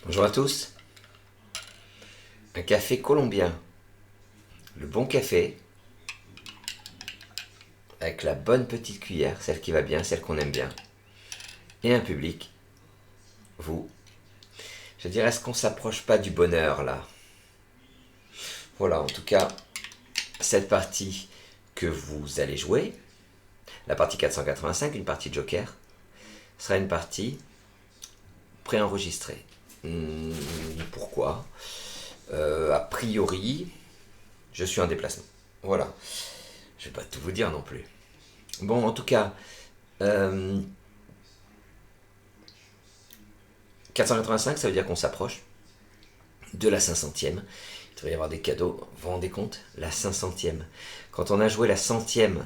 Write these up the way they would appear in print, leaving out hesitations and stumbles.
Bonjour à tous. Un café colombien. Le bon café, avec la bonne petite cuillère, celle qui va bien, celle qu'on aime bien. Et un public, vous. Je dirais, est-ce qu'on s'approche pas du bonheur là? Voilà, en tout cas, cette partie que vous allez jouer, la partie 485, une partie Joker, sera une partie préenregistrée. Pourquoi? A priori, je suis en déplacement. Voilà. Je vais pas tout vous dire non plus. Bon, en tout cas, euh, 485, ça veut dire qu'on s'approche de la 500e. Il devrait y avoir des cadeaux. Vous vous rendez compte? La 500e. Quand on a joué la 100e,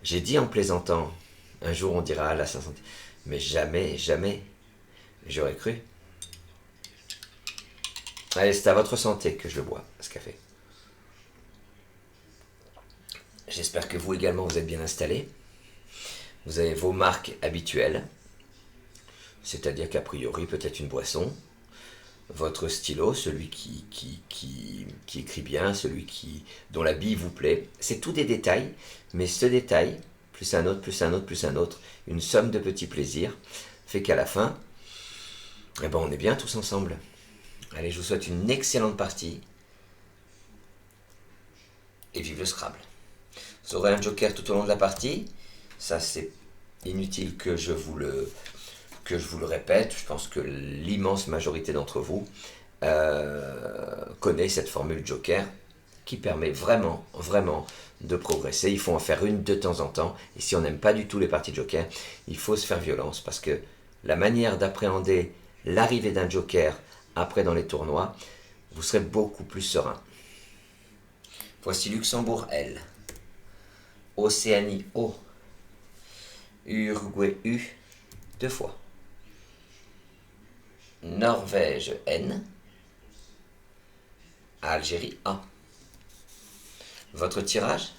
j'ai dit en plaisantant, un jour on dira la 500e. Mais jamais, jamais, j'aurais cru. Allez, c'est à votre santé que je le bois, ce café. J'espère que vous également vous êtes bien installés. Vous avez vos marques habituelles, c'est-à-dire qu'a priori peut-être une boisson, votre stylo, celui qui écrit bien, dont la bille vous plaît. C'est tout des détails, mais ce détail, plus un autre, plus un autre, plus un autre, une somme de petits plaisirs, fait qu'à la fin, eh ben, on est bien tous ensemble. Allez, je vous souhaite une excellente partie et vive le Scrabble. Vous aurez un joker tout au long de la partie, ça c'est inutile que je vous le répète, je pense que l'immense majorité d'entre vous connaît cette formule Joker qui permet vraiment, vraiment de progresser. Il faut en faire une de temps en temps. Et si on n'aime pas du tout les parties Joker, il faut se faire violence parce que la manière d'appréhender l'arrivée d'un Joker après dans les tournois, vous serez beaucoup plus serein. Voici Luxembourg L, Océanie O, Uruguay U, deux fois. Norvège N, Algérie A. Votre tirage?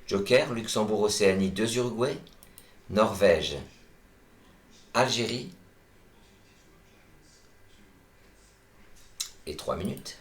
Joker, Luxembourg, Océanie, 2 Uruguay, Norvège, Algérie et 3 minutes.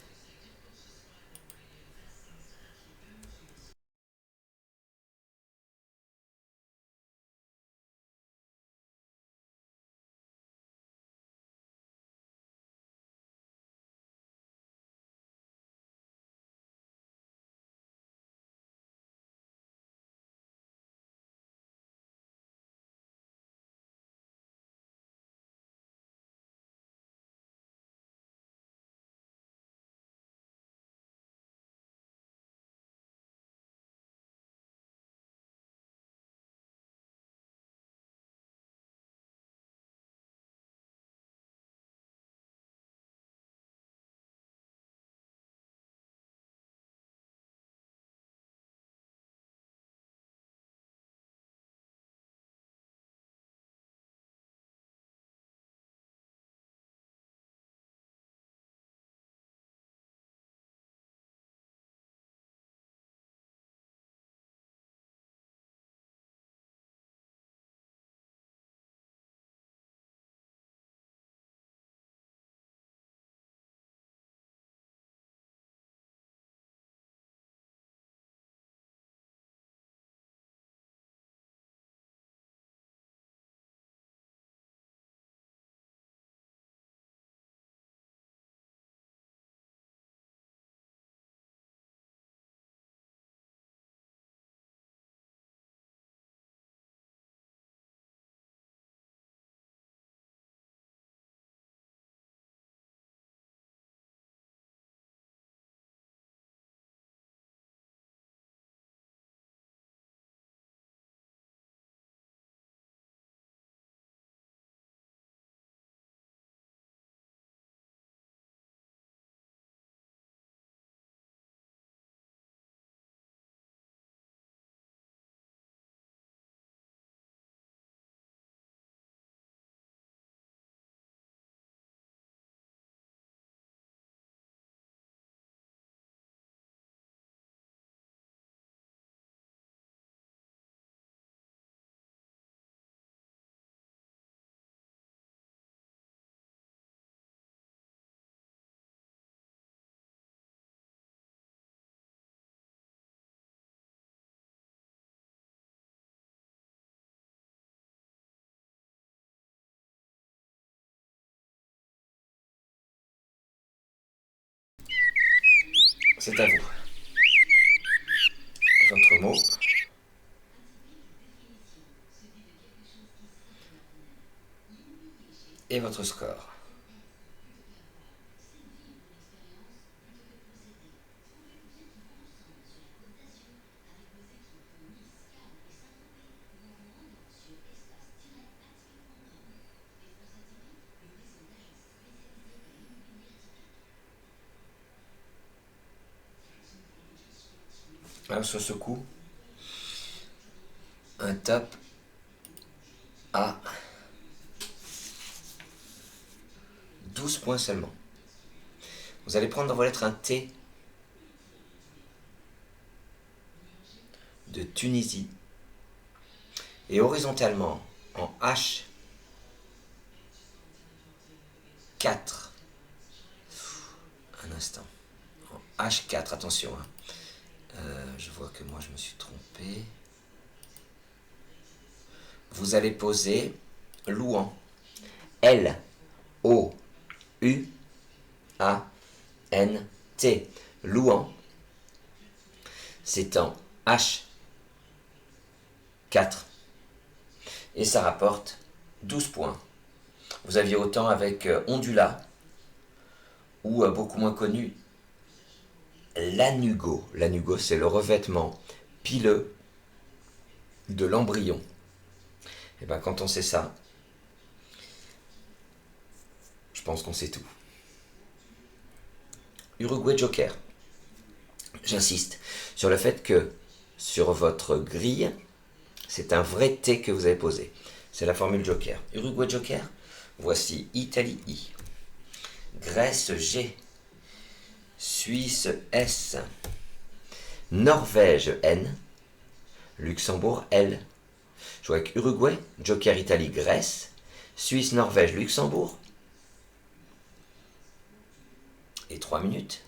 C'est à vous. Votre mot. Et votre score. Alors, sur ce coup, un top à 12 points seulement. Vous allez prendre dans vos lettres un T de Tunisie et horizontalement en H4. Un instant. En H4, attention. Hein. Je vois que moi je me suis trompé. Vous allez poser Louan. L-O-U-A-N-T. Louan. C'est en H4. Et ça rapporte 12 points. Vous aviez autant avec Ondula, ou beaucoup moins connu, l'anugo. L'anugo, c'est le revêtement pileux de l'embryon. Et bien quand on sait ça, je pense qu'on sait tout. Uruguay Joker. J'insiste sur le fait que sur votre grille, c'est un vrai T que vous avez posé. C'est la formule Joker. Uruguay Joker, voici Italie I, Grèce G, Suisse S, Norvège N, Luxembourg L. Je joue avec Uruguay, Joker Italie Grèce, Suisse Norvège Luxembourg. Et 3 minutes.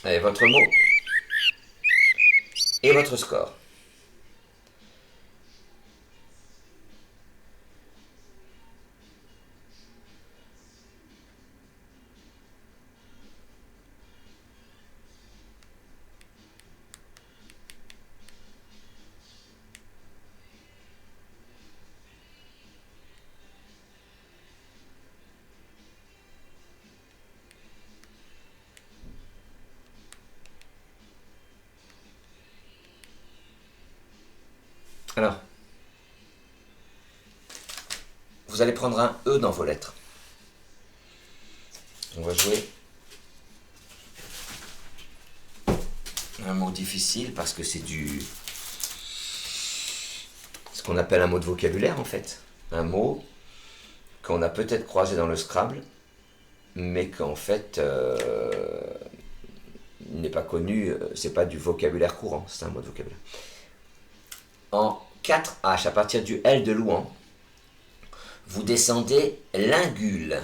Et votre mot et votre score. Alors, vous allez prendre un E dans vos lettres. On va jouer un mot difficile parce que c'est ce qu'on appelle un mot de vocabulaire en fait. Un mot qu'on a peut-être croisé dans le Scrabble, mais qu'en fait n'est pas connu, c'est pas du vocabulaire courant, c'est un mot de vocabulaire. En 4H, à partir du L de Louan, vous descendez l'ingule.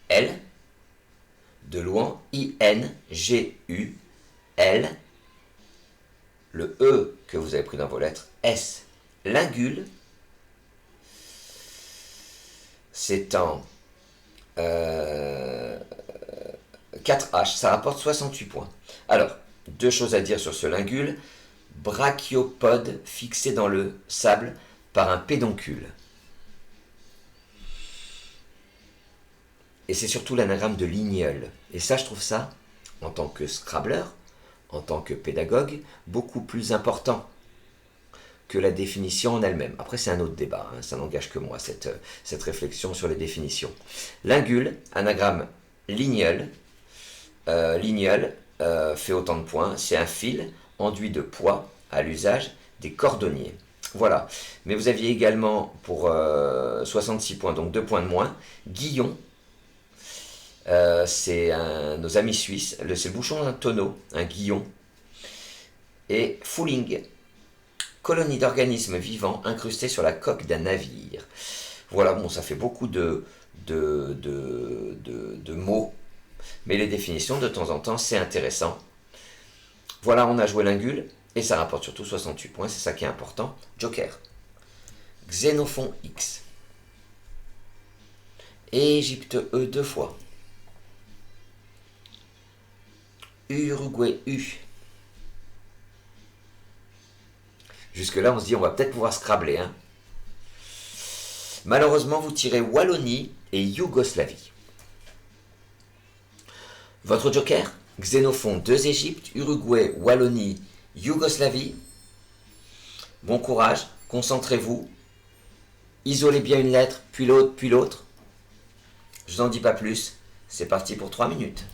L de Louan, I-N-G-U-L, le E que vous avez pris dans vos lettres, S. L'ingule, c'est en 4H, ça rapporte 68 points. Alors, deux choses à dire sur ce lingule. Brachiopode fixé dans le sable par un pédoncule. Et c'est surtout l'anagramme de Lignol. Et ça, je trouve ça, en tant que scrabbleur, en tant que pédagogue, beaucoup plus important que la définition en elle-même. Après, c'est un autre débat, hein, ça n'engage que moi, cette réflexion sur les définitions. Lingule, anagramme Lignol. Lignol fait autant de points, c'est un fil enduit de poids à l'usage des cordonniers. Voilà. Mais vous aviez également pour 66 points, donc 2 points de moins, Guillon. C'est nos amis suisses, c'est le bouchon d'un tonneau, un guillon. Et Fouling, colonie d'organismes vivants incrustés sur la coque d'un navire. Voilà, bon, ça fait beaucoup de mots, mais les définitions, de temps en temps, c'est intéressant. Voilà, on a joué l'ingule, et ça rapporte surtout 68 points, c'est ça qui est important. Joker. Xénophon X. Égypte E 2 fois. Uruguay U. Jusque-là, on se dit, on va peut-être pouvoir scrabbler. Hein. Malheureusement, vous tirez Wallonie et Yougoslavie. Votre joker, Xénophon 2 Égypte, Uruguay, Wallonie, Yougoslavie. Bon courage, concentrez-vous. Isolez bien une lettre, puis l'autre, puis l'autre. Je n'en dis pas plus. C'est parti pour 3 minutes.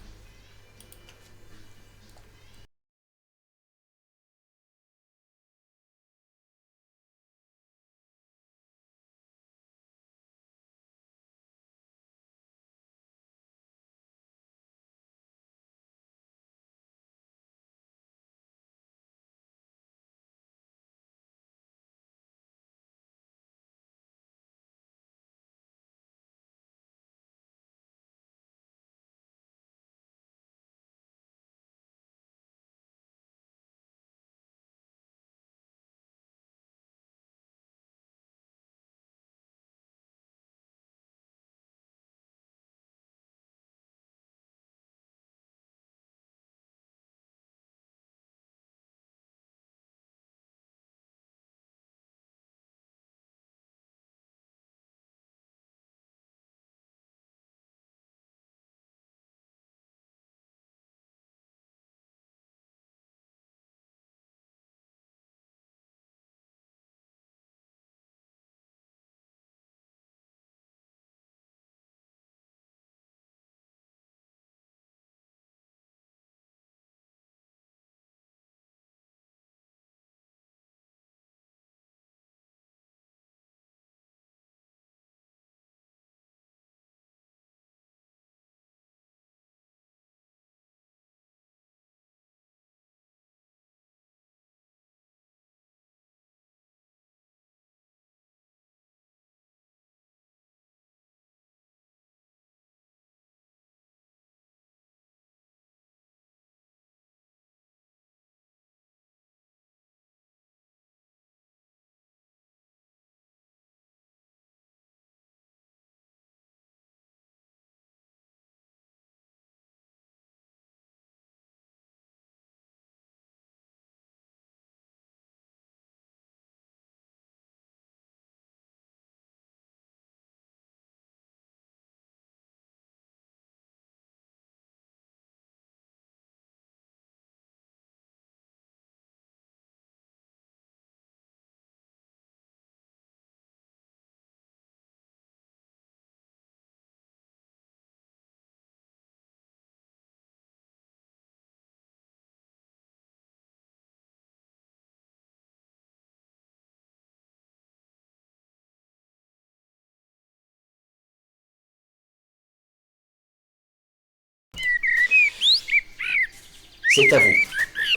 C'est à vous.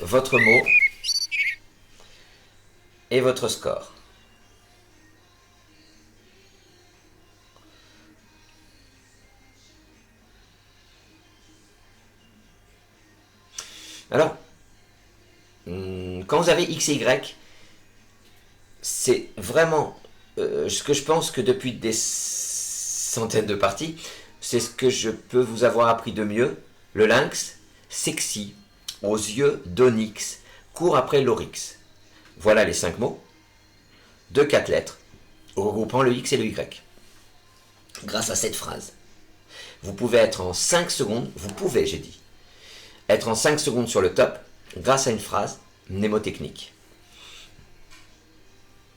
Votre mot et votre score. Alors, quand vous avez X et Y, c'est vraiment ce que je pense que depuis des centaines de parties, c'est ce que je peux vous avoir appris de mieux. Le lynx, sexy, aux yeux d'onyx, court après l'oryx. Voilà les 5 mots de 4 lettres, regroupant le X et le Y. Grâce à cette phrase, vous pouvez être en 5 secondes, vous pouvez, j'ai dit, être en 5 secondes sur le top grâce à une phrase mnémotechnique.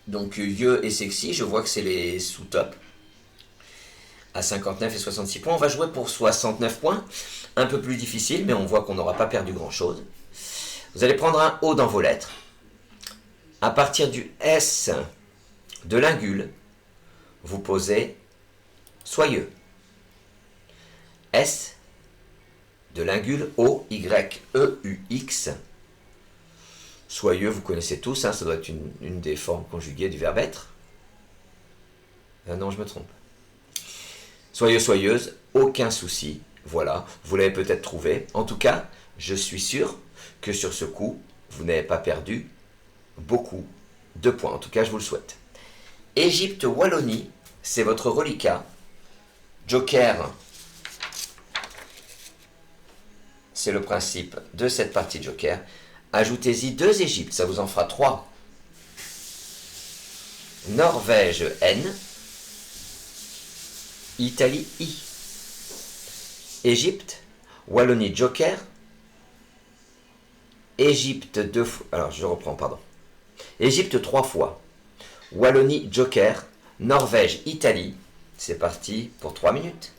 Donc yeux et sexy, je vois que c'est les sous-tops à 59 et 66 points. On va jouer pour 69 points, un peu plus difficile, mais on voit qu'on n'aura pas perdu grand-chose. Vous allez prendre un O dans vos lettres. À partir du S de l'ingule, vous posez soyeux. S de l'ingule O, Y, E, U, X. Soyeux, vous connaissez tous, hein, ça doit être une des formes conjuguées du verbe être. Non, je me trompe. Soyeux, soyeuse, aucun souci. Voilà, vous l'avez peut-être trouvé. En tout cas, je suis sûr que sur ce coup, vous n'avez pas perdu beaucoup de points. En tout cas, je vous le souhaite. Égypte, Wallonie, c'est votre reliquat. Joker, c'est le principe de cette partie Joker. Ajoutez-y 2 Égyptes, ça vous en fera 3. Norvège, N. Italie, I. Égypte, Wallonie, Joker. Égypte 2 fois. Alors, je reprends, pardon. Égypte 3 fois. Wallonie, Joker. Norvège, Italie. C'est parti pour 3 minutes.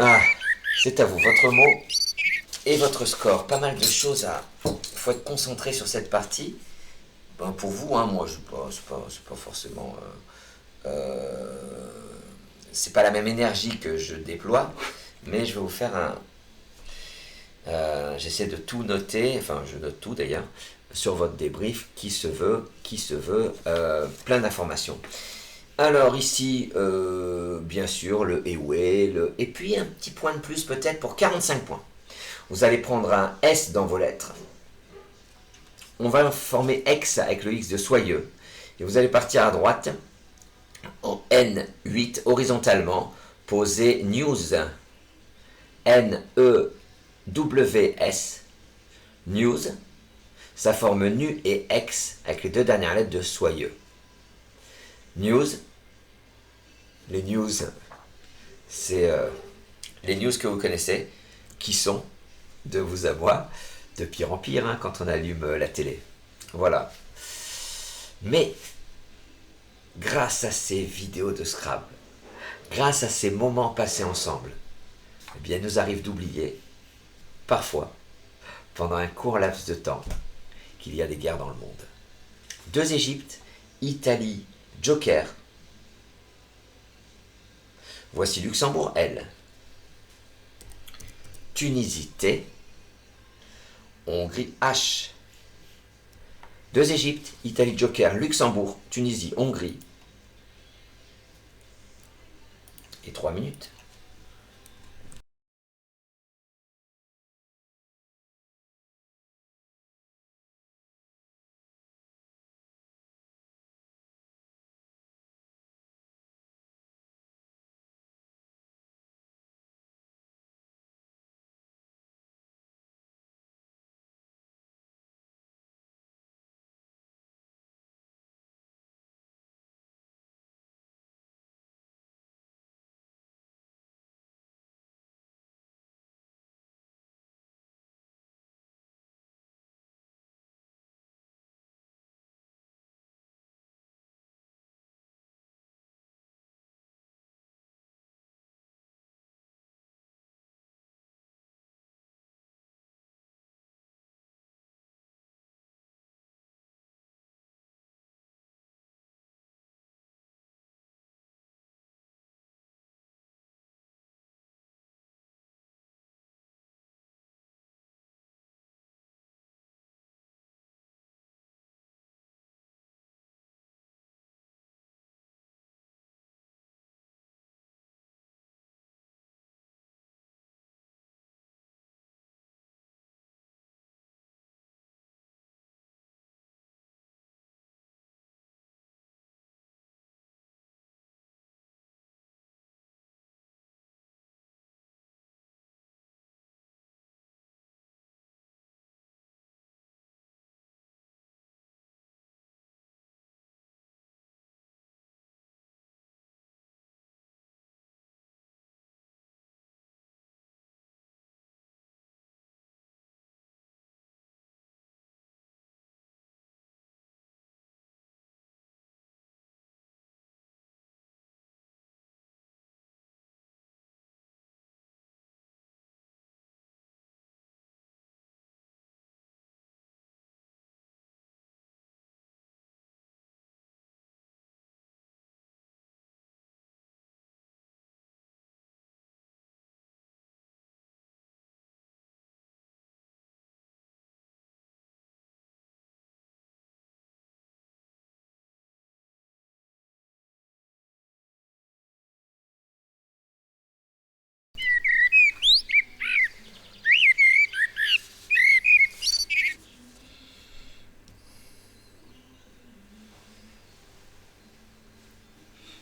Ah, c'est à vous, votre mot et votre score. Pas mal de choses à... faut être concentré sur cette partie. Ben, pour vous, hein, moi, c'est pas forcément... c'est pas la même énergie que je déploie, mais je vais vous faire un... j'essaie de tout noter, enfin je note tout d'ailleurs, sur votre débrief qui se veut, plein d'informations. Alors ici, bien sûr, le Eway, et puis un petit point de plus peut-être pour 45 points. Vous allez prendre un S dans vos lettres. On va former X avec le X de soyeux. Et vous allez partir à droite, en N8, horizontalement, poser News, N-E-W-S, News. Ça forme NU et X avec les deux dernières lettres de soyeux. News, les news, c'est les news que vous connaissez, qui sont, de vous à moi, de pire en pire hein, quand on allume la télé. Voilà. Mais, grâce à ces vidéos de Scrabble, grâce à ces moments passés ensemble, eh bien, il nous arrive d'oublier, parfois, pendant un court laps de temps, qu'il y a des guerres dans le monde. Deux Égyptes, Italie, Joker. Voici Luxembourg, L. Tunisie, T. Hongrie, H. Deux Égyptes, Italie, Joker, Luxembourg, Tunisie, Hongrie. Et 3 minutes.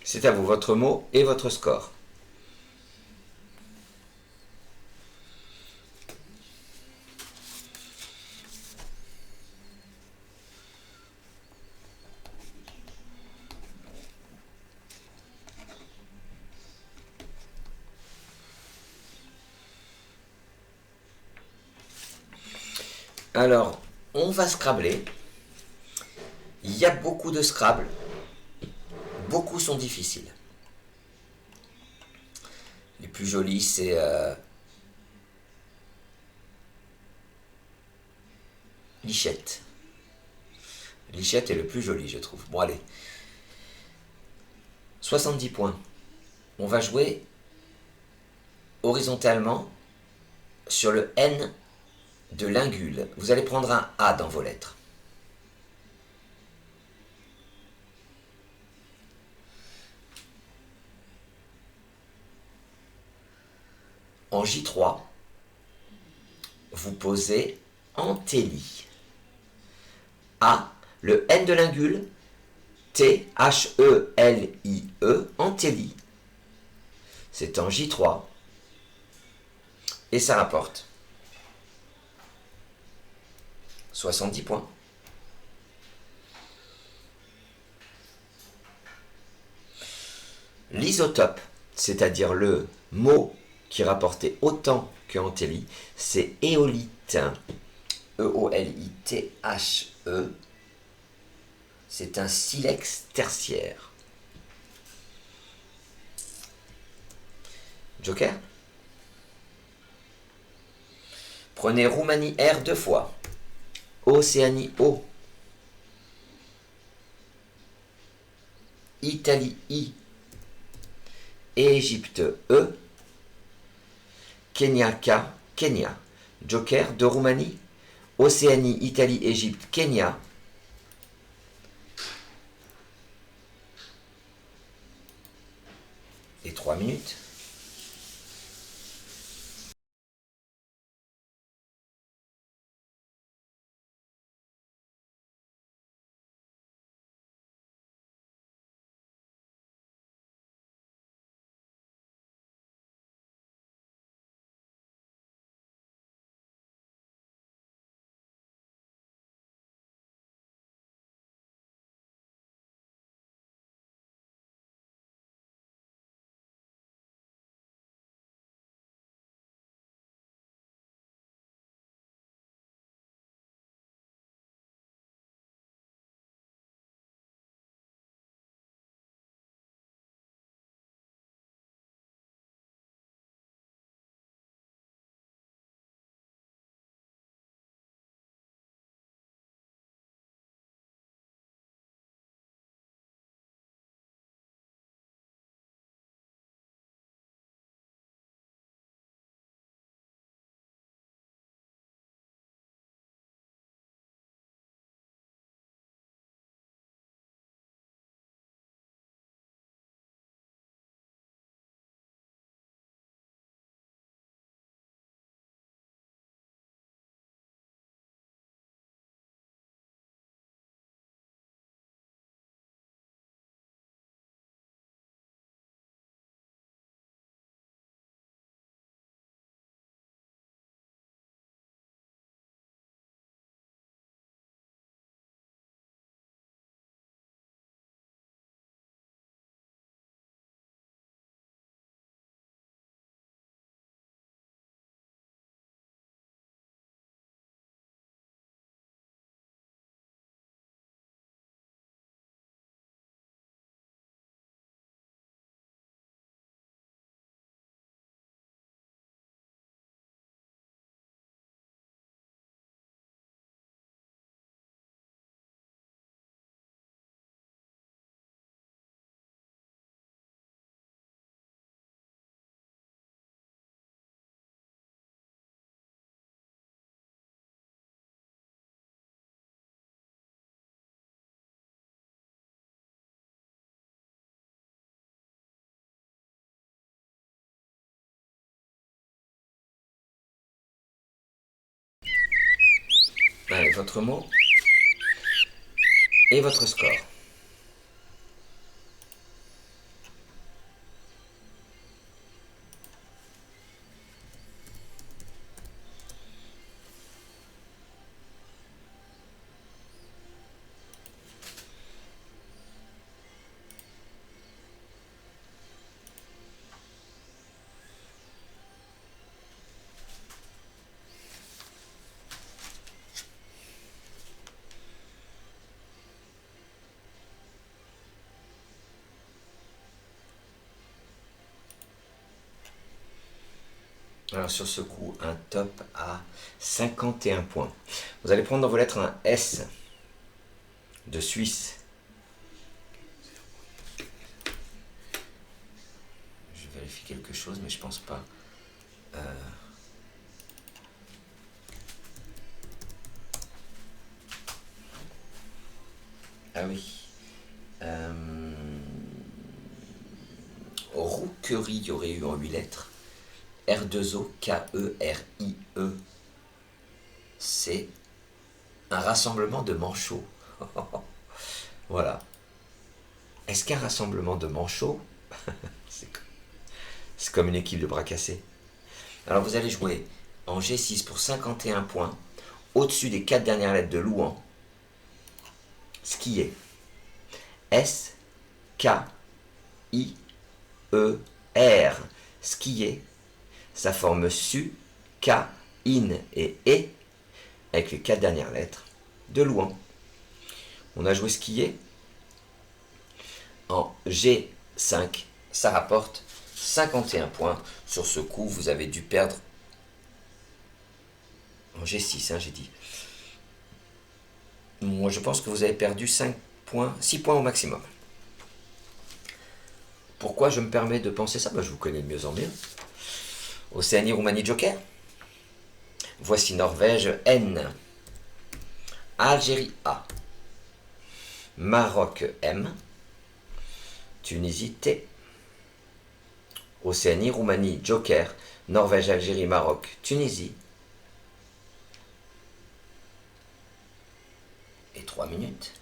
C'est à vous, votre mot et votre score. Alors, on va scrabbler. Il y a beaucoup de Scrabble. Beaucoup sont difficiles. Les plus jolis, c'est Lichette. Lichette est le plus joli, je trouve. Bon, allez. 70 points. On va jouer horizontalement sur le N de l'ingule. Vous allez prendre un A dans vos lettres. En J3, vous posez Antélie. A, le N de l'ingule, T-H-E-L-I-E, Antélie. C'est en J3. Et ça rapporte 70 points. L'isotope, c'est-à-dire le mot qui rapportait autant que Antélie, c'est éolite. E-O-L-I-T-H-E. C'est un silex tertiaire. Joker. Prenez Roumanie R 2 fois. Océanie O. Italie I. Égypte E. Kenya K. Kenya. Joker de Roumanie. Océanie, Italie, Égypte, Kenya. Et 3 minutes. Allez, votre mot et votre score. Alors sur ce coup, un top à 51 points. Vous allez prendre dans vos lettres un S de Suisse. Je vérifie quelque chose, mais je pense pas. Ah oui. Rouquerie, il y aurait eu en 8 lettres. R2O, K-E-R-I-E. C'est un rassemblement de manchots. Voilà. Est-ce qu'un rassemblement de manchots, c'est comme une équipe de bras cassés? Alors vous allez jouer en G6 pour 51 points, au-dessus des 4 dernières lettres de Louan, skier. S, K, I, E, R. Skier. Ça forme su, K, in et E, avec les 4 dernières lettres de Louan. On a joué skier en G5. Ça rapporte 51 points. Sur ce coup, vous avez dû perdre en G6, j'ai dit. Moi, je pense que vous avez perdu 5 points, 6 points au maximum. Pourquoi je me permets de penser ça? Je vous connais de mieux en mieux. Océanie, Roumanie, Joker. Voici Norvège, N. Algérie, A. Maroc, M. Tunisie, T. Océanie, Roumanie, Joker. Norvège, Algérie, Maroc, Tunisie. Et 3 minutes.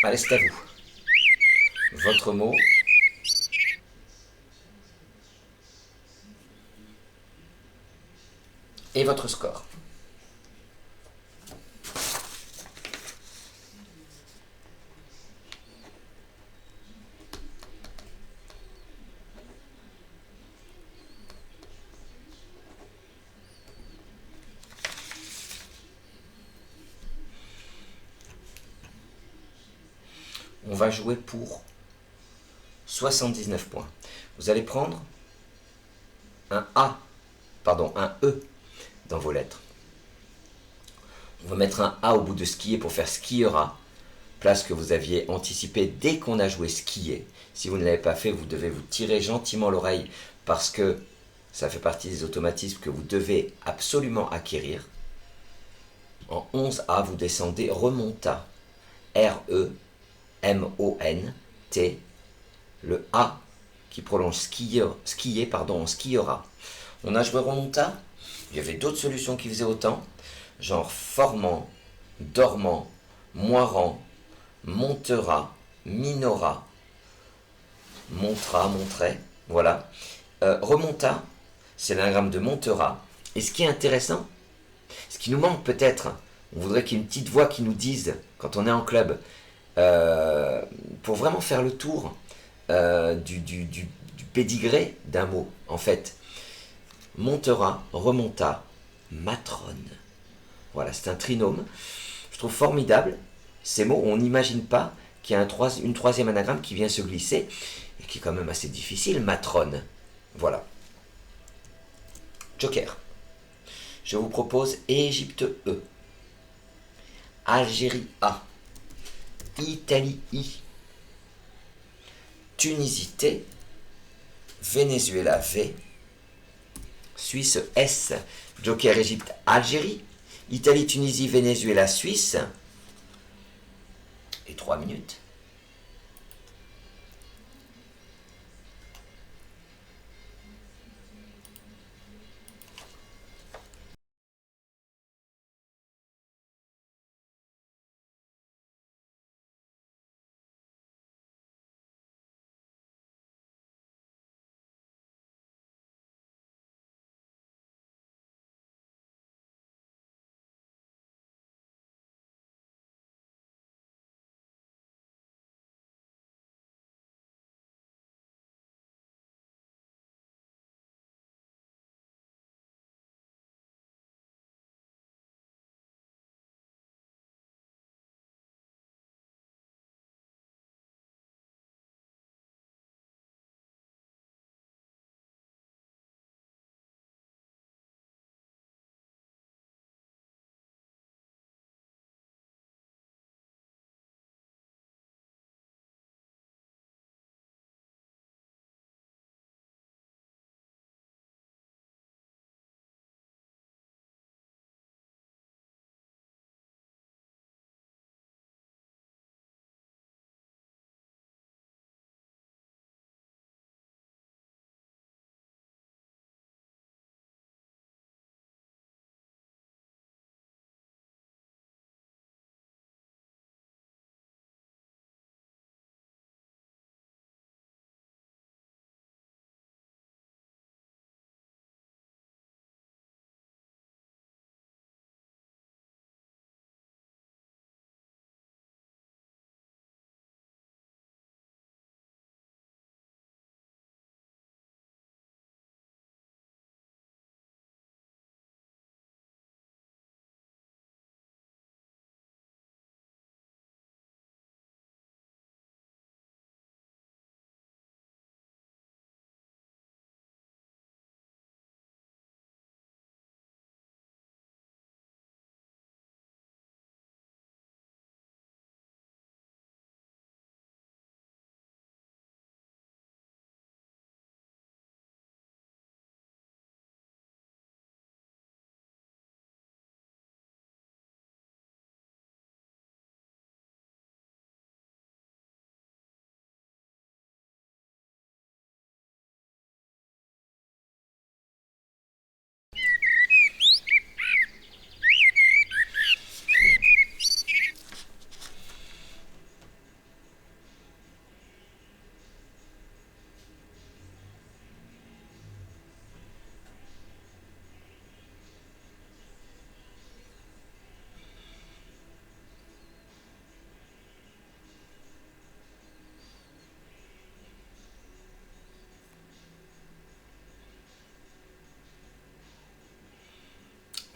Allez, c'est à vous. Votre mot et votre score. va jouer pour 79 points. Vous allez prendre un A, pardon, un E dans vos lettres. On va mettre un A au bout de skier pour faire skiera, place que vous aviez anticipée dès qu'on a joué skier. Si vous ne l'avez pas fait, vous devez vous tirer gentiment l'oreille parce que ça fait partie des automatismes que vous devez absolument acquérir. En 11A, vous descendez remonta. R-E-M-O-N-T. Le A qui prolonge skier en skiera. On a joué remonta. Il y avait d'autres solutions qui faisaient autant. Genre formant, dormant, moirant, montera, minora, montera, montrait. Voilà. Remonta, c'est l'anagramme de montera. Et ce qui est intéressant, ce qui nous manque peut-être, on voudrait qu'il y ait une petite voix qui nous dise, quand on est en club, pour vraiment faire le tour du pédigré d'un mot, en fait. Montera, remonta, matrone. Voilà, c'est un trinôme. Je trouve formidable ces mots. On n'imagine pas qu'il y a une troisième anagramme qui vient se glisser et qui est quand même assez difficile. Matrone. Voilà. Joker. Je vous propose Égypte E, Algérie A, Italie I, Tunisie T, Venezuela V, Suisse S. Joker Égypte Algérie, Italie Tunisie Venezuela Suisse. Et 3 minutes.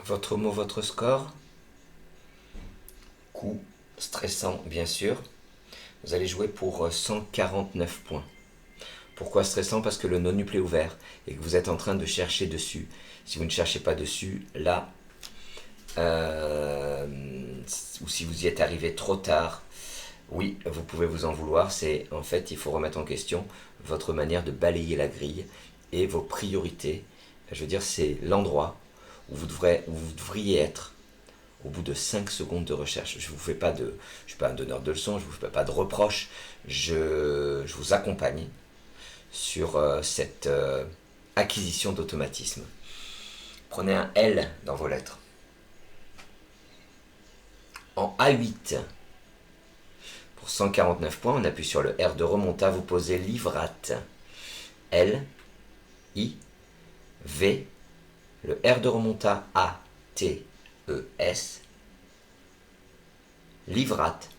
Votre mot, votre score. Coup stressant, bien sûr. Vous allez jouer pour 149 points. Pourquoi stressant? Parce que le non-up est ouvert et que vous êtes en train de chercher dessus. Si vous ne cherchez pas dessus, là, ou si vous y êtes arrivé trop tard, oui, vous pouvez vous en vouloir. C'est en fait, il faut remettre en question votre manière de balayer la grille et vos priorités. Je veux dire, c'est l'endroit où vous devriez être au bout de 5 secondes de recherche. Je ne suis pas un donneur de leçons, je ne vous fais pas de reproches. Je vous accompagne sur cette acquisition d'automatisme. Prenez un L dans vos lettres. En A8, pour 149 points, on appuie sur le R de remonta, vous posez livrate. L, I, V, le R de remonta, A, T, E, S. Livrate.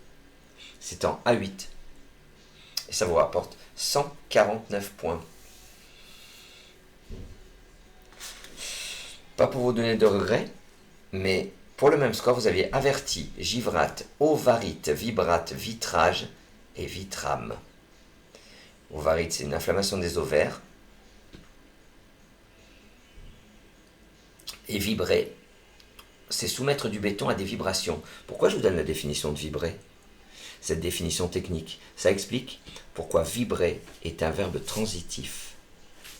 C'est en A8. Et ça vous rapporte 149 points. Pas pour vous donner de regrets, mais pour le même score, vous aviez averti, givrate, ovarite, vibrate, vitrage et vitrame. Ovarite, c'est une inflammation des ovaires. Et vibrer, c'est soumettre du béton à des vibrations. Pourquoi je vous donne la définition de vibrer? Cette définition technique, ça explique pourquoi vibrer est un verbe transitif.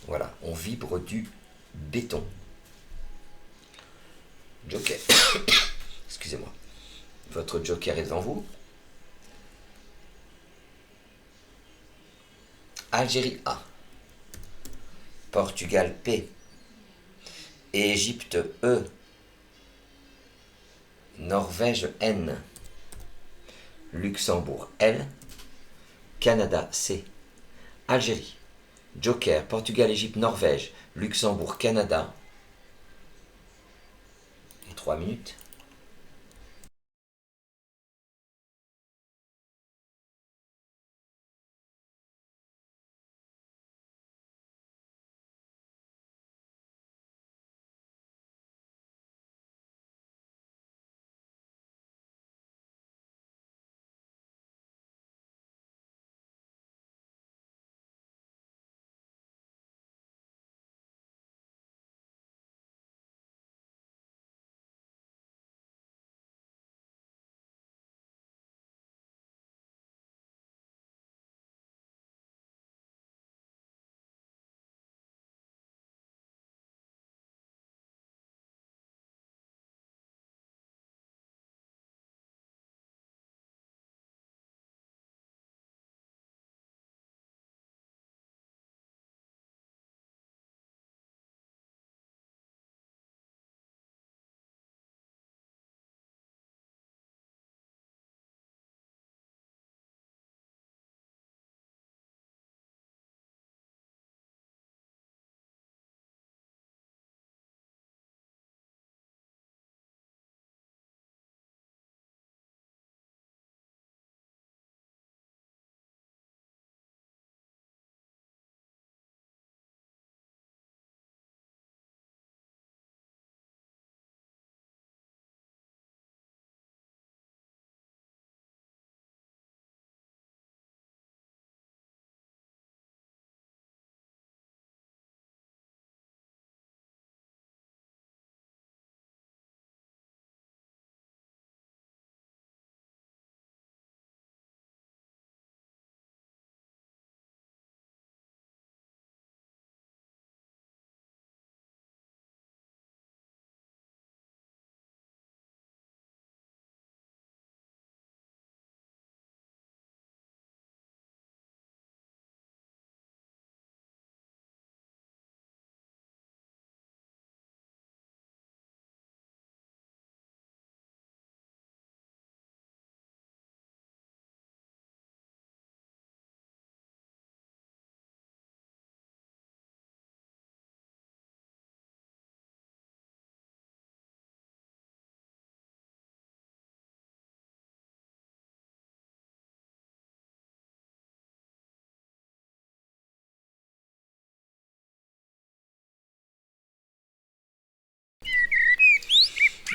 Voilà, on vibre du béton. Joker. Excusez-moi. Votre joker est devant vous. Algérie A. Portugal P. Égypte E. Norvège N. Luxembourg L. Canada C. Algérie. Joker, Portugal, Égypte, Norvège, Luxembourg, Canada. 3 minutes.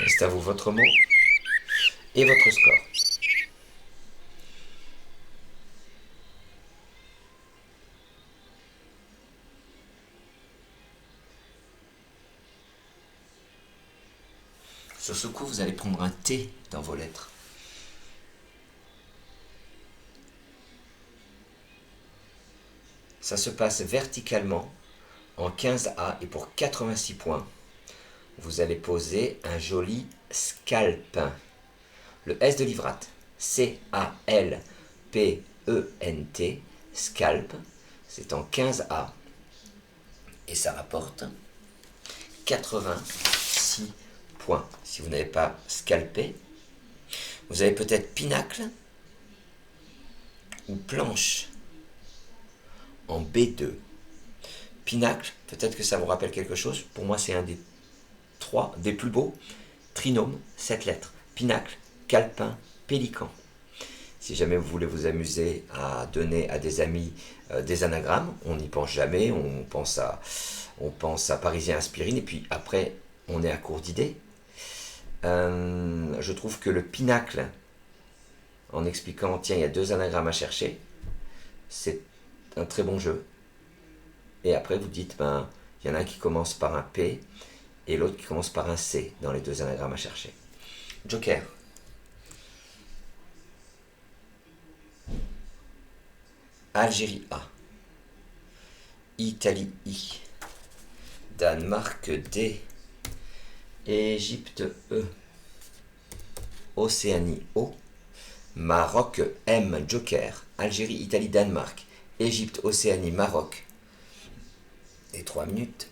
C'est à vous votre mot et votre score. Sur ce coup, vous allez prendre un T dans vos lettres. Ça se passe verticalement en 15A et pour 86 points, vous allez poser un joli scalp. Le S de livrate, C-A-L-P-E-N-T, scalp, c'est en 15A et ça rapporte 86 points. Si vous n'avez pas scalpé, vous avez peut-être pinacle ou planche en B2. Pinacle, peut-être que ça vous rappelle quelque chose. Pour moi, c'est un des plus beaux. Trinôme, 7 lettres. Pinacle, calepin, pélican. Si jamais vous voulez vous amuser à donner à des amis des anagrammes, on n'y pense jamais, on pense à Parisien Aspirine, et puis après, on est à court d'idées. Je trouve que le pinacle, en expliquant, tiens, il y a 2 anagrammes à chercher, c'est un très bon jeu. Et après, vous dites, ben, il y en a un qui commence par un P et l'autre qui commence par un C dans les 2 anagrammes à chercher. Joker. Algérie A. Italie I. Danemark D. Égypte E. Océanie O. Maroc M. Joker. Algérie, Italie, Danemark. Égypte, Océanie, Maroc. Et 3 minutes.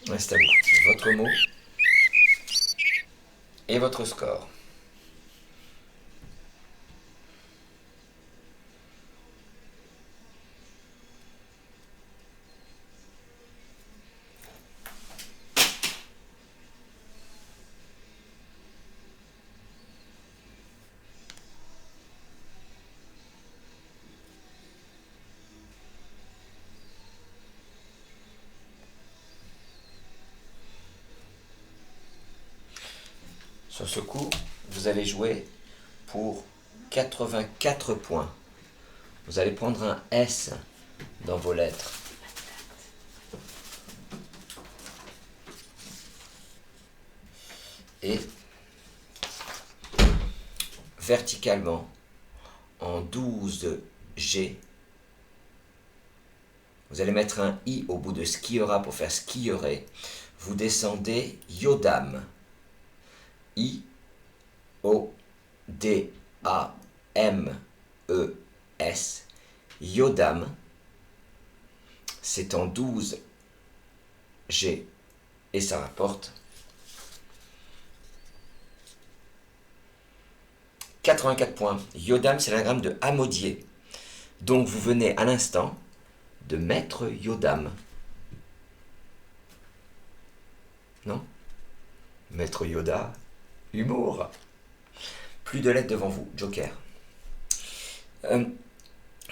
Ouais, c'est à vous. Votre mot et votre score. Sur ce coup, vous allez jouer pour 84 points. Vous allez prendre un S dans vos lettres. Et verticalement en 12 G. Vous allez mettre un I au bout de skiera pour faire skierait. Vous descendez Yodam. I-O-D-A-M-E-S. Yodam. C'est en 12 G. Et ça rapporte 84 points. Yodam, c'est l'anagramme de Amodier. Donc vous venez à l'instant de mettre Yodam. Non? Maître Yoda, humour. Plus de lettres devant vous, Joker.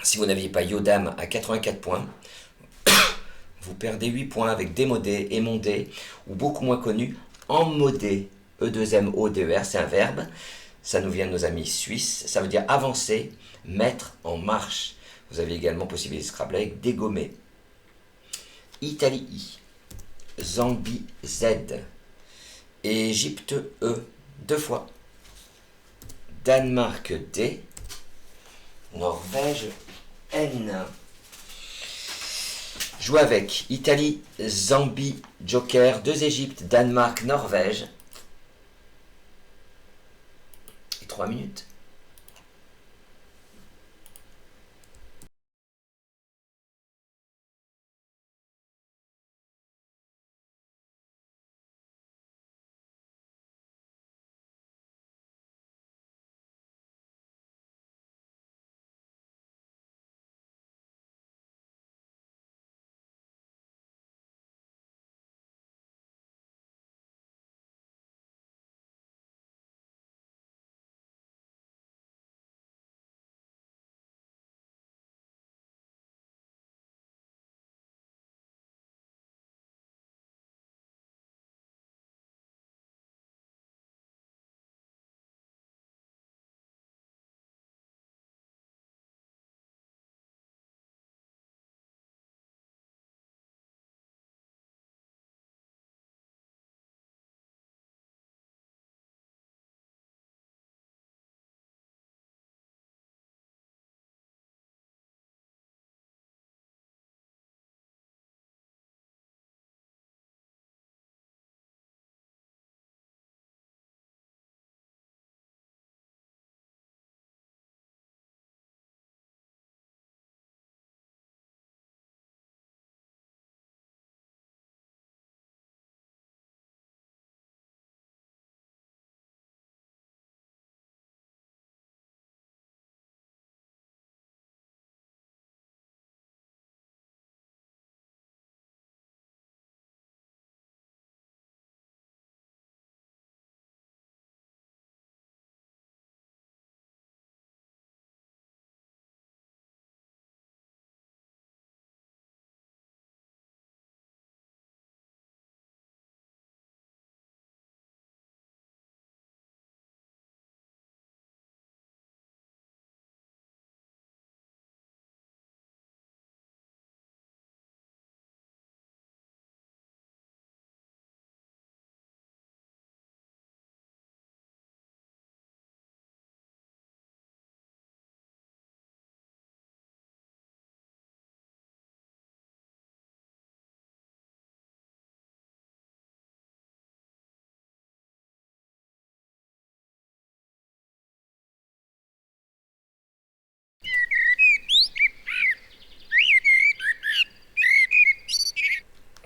Si vous n'aviez pas Yodam à 84 points, vous perdez 8 points avec démodé, émondé, ou beaucoup moins connu, emmodé. E2MODER, c'est un verbe. Ça nous vient de nos amis suisses. Ça veut dire avancer, mettre en marche. Vous avez également possibilité de Scrabble avec dégommer. Italie I. Zambie Z. Égypte E. 2 fois. Danemark D. Norvège N. Jouez avec Italie, Zambie, Joker, 2 Égypte, Danemark, Norvège. Et 3 minutes.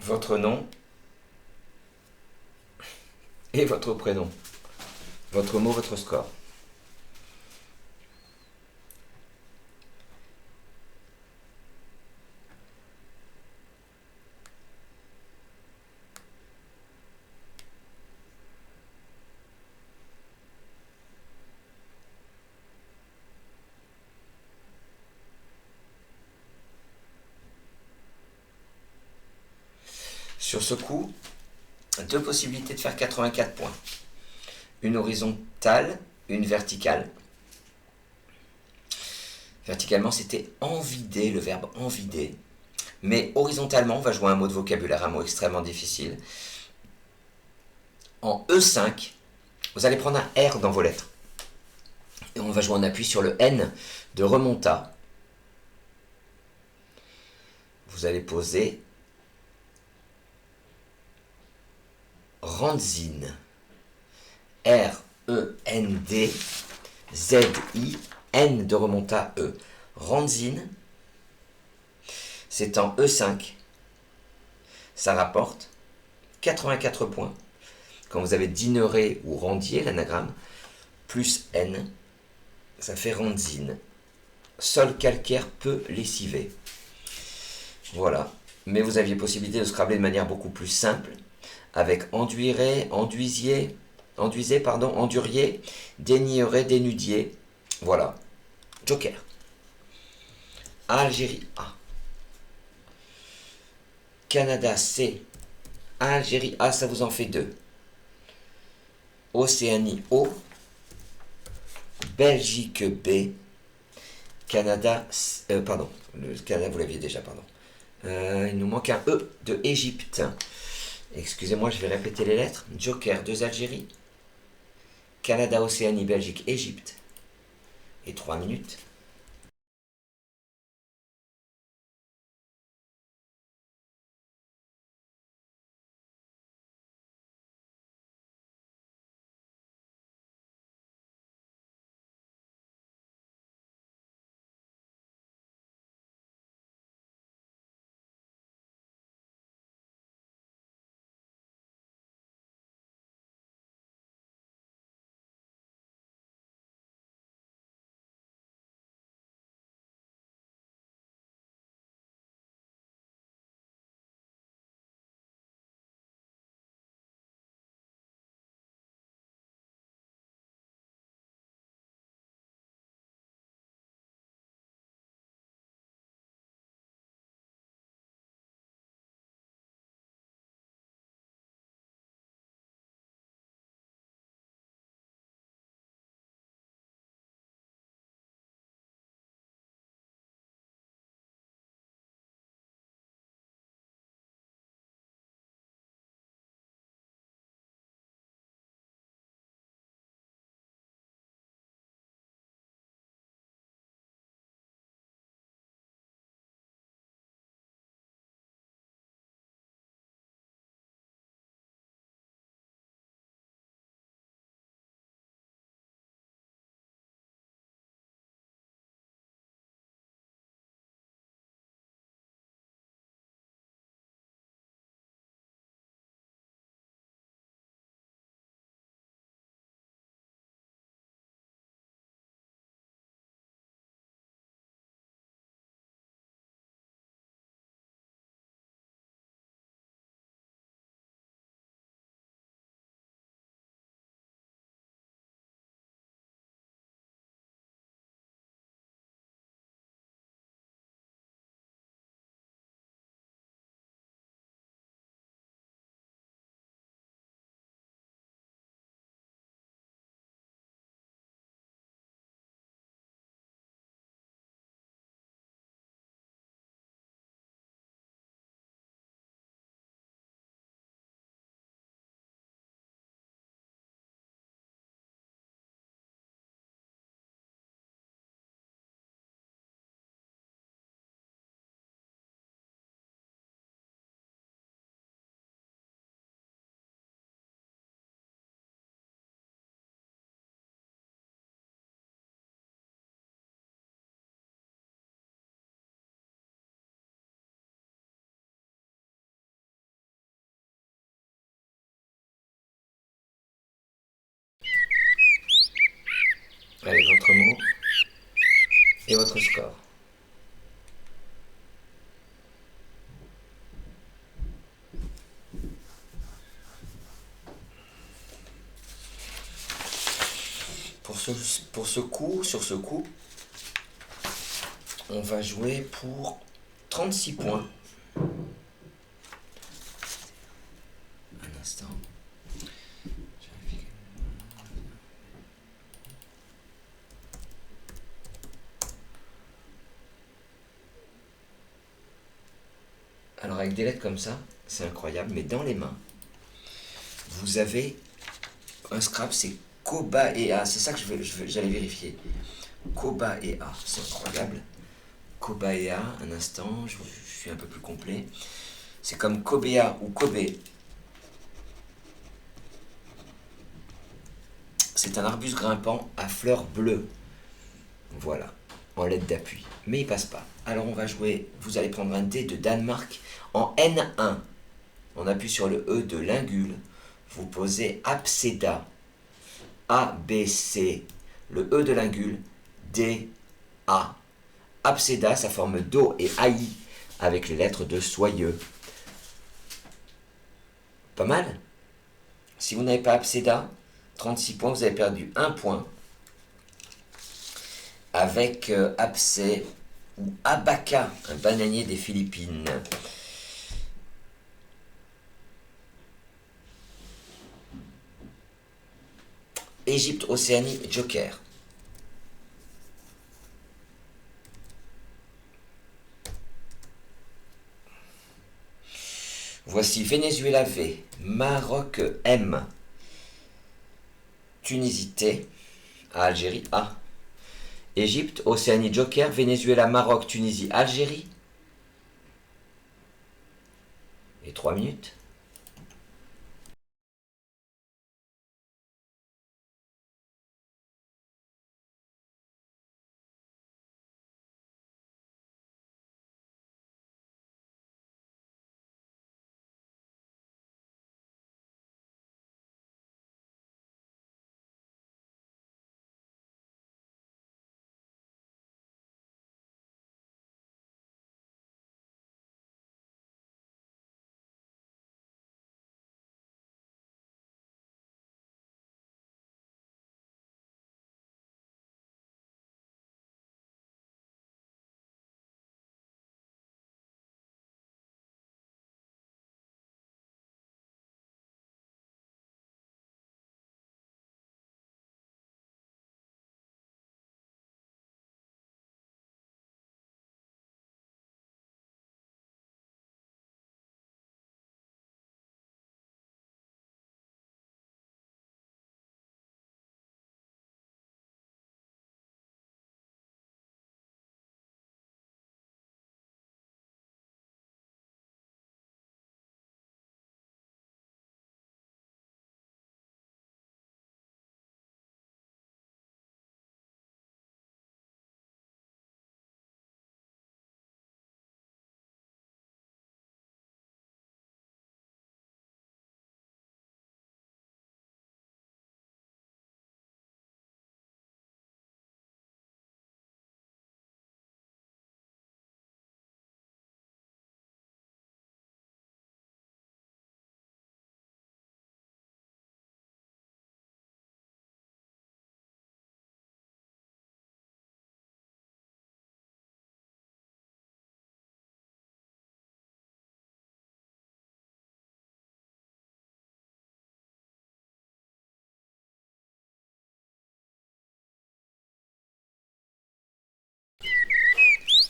Votre nom et votre prénom. Votre mot, votre score. Sur ce coup, 2 possibilités de faire 84 points. Une horizontale, une verticale. Verticalement, c'était envider, le verbe envider. Mais horizontalement, on va jouer un mot de vocabulaire, un mot extrêmement difficile. En E5, vous allez prendre un R dans vos lettres. Et on va jouer en appui sur le N de remonta. Vous allez poser Randzin. R-E-N-D-Z-I-N de remonta E. Randzin, c'est en E5. Ça rapporte 84 points. Quand vous avez dineré ou rendier, l'anagramme, plus N, ça fait Randzin. Sol calcaire peu lessivé. Voilà. Mais vous aviez possibilité de scrabler de manière beaucoup plus simple, avec enduiré, enduisier, endurier, dénierai, dénudier. Voilà. Joker. Algérie A. Canada C. Algérie A, ça vous en fait 2. Océanie O. Belgique B. Canada, pardon, le Canada vous l'aviez déjà, pardon. Il nous manque un E de Égypte. Excusez-moi, je vais répéter les lettres. Joker, 2 Algérie. Canada, Océanie, Belgique, Égypte. Et 3 minutes. Allez, votre mot et votre score. Sur ce coup, on va jouer pour 36 points. Un instant. Alors avec des lettres comme ça, c'est incroyable, mais dans les mains, vous avez un Scrabble, c'est Koba et A, c'est ça que j'allais vérifier. Koba et A, c'est incroyable. Koba et A, un instant, je suis un peu plus complet. C'est comme Kobea ou Kobe. C'est un arbuste grimpant à fleurs bleues. Voilà, en lettre d'appui. Mais il passe pas. Alors on va jouer, vous allez prendre un dé de Danemark en N1. On appuie sur le E de Lingule. Vous posez Abseda. A, B, C. Le E de Lingule. D, A. Abseda, ça forme Do et AI avec les lettres de Soyeux. Pas mal. Si vous n'avez pas Abseda, 36 points, vous avez perdu 1 point. Avec Abcé ou Abaca, un bananier des Philippines. Égypte, Océanie, Joker. Voici Venezuela V, Maroc M, Tunisie T, Algérie A. Égypte, Océanie Joker, Venezuela, Maroc, Tunisie, Algérie. Et 3 minutes.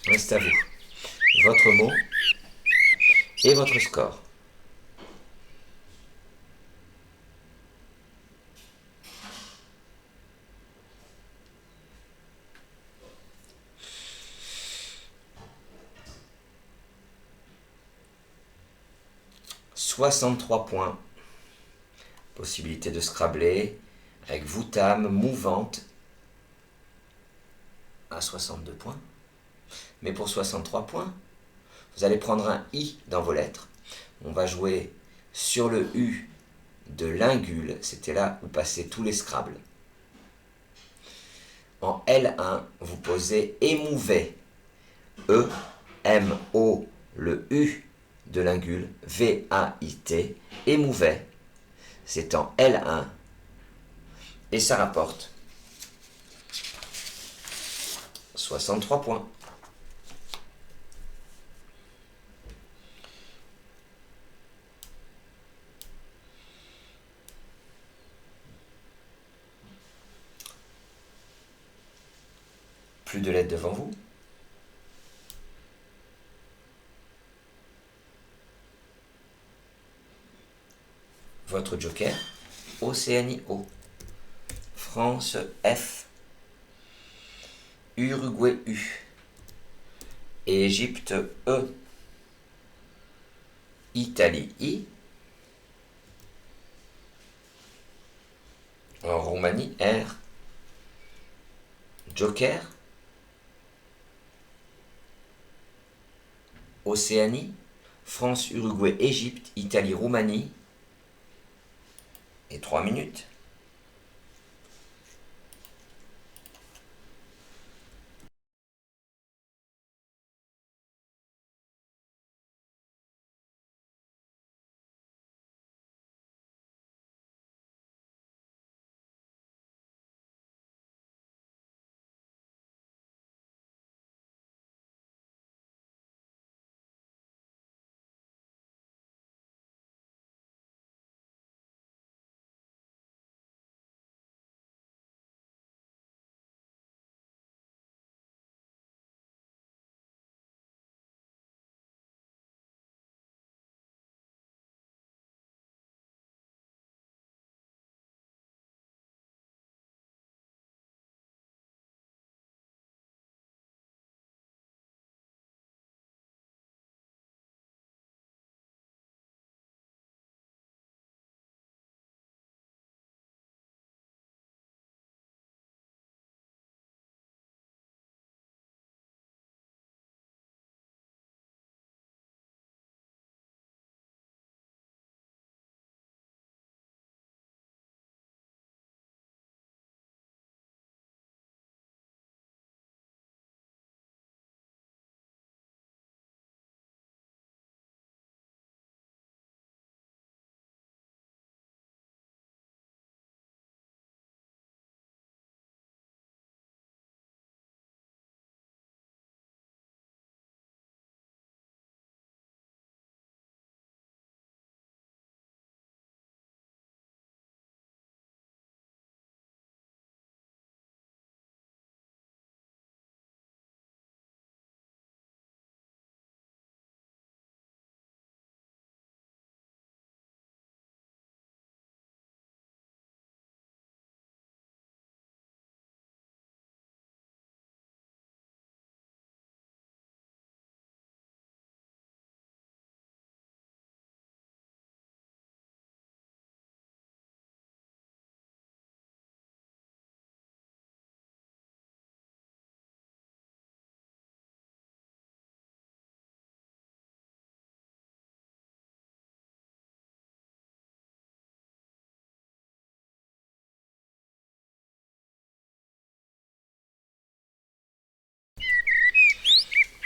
Reste à vous. Votre mot et votre score. « 63 points. Possibilité de scrabler avec Voutam, mouvante à 62 points. Mais pour 63 points, vous allez prendre un I dans vos lettres. On va jouer sur le U de Lingule. C'était là où passaient tous les Scrabbles. En L1, vous posez émouvet. E, M, O, le U de Lingule, V-A-I-T, émouvet. C'est en L1. Et ça rapporte 63 points. Plus de lettres devant vous. Votre joker, Océanie O. France F, Uruguay U, Égypte E, Italie I, Roumanie R, Joker, Océanie, France, Uruguay, Égypte, Italie, Roumanie, et 3 minutes.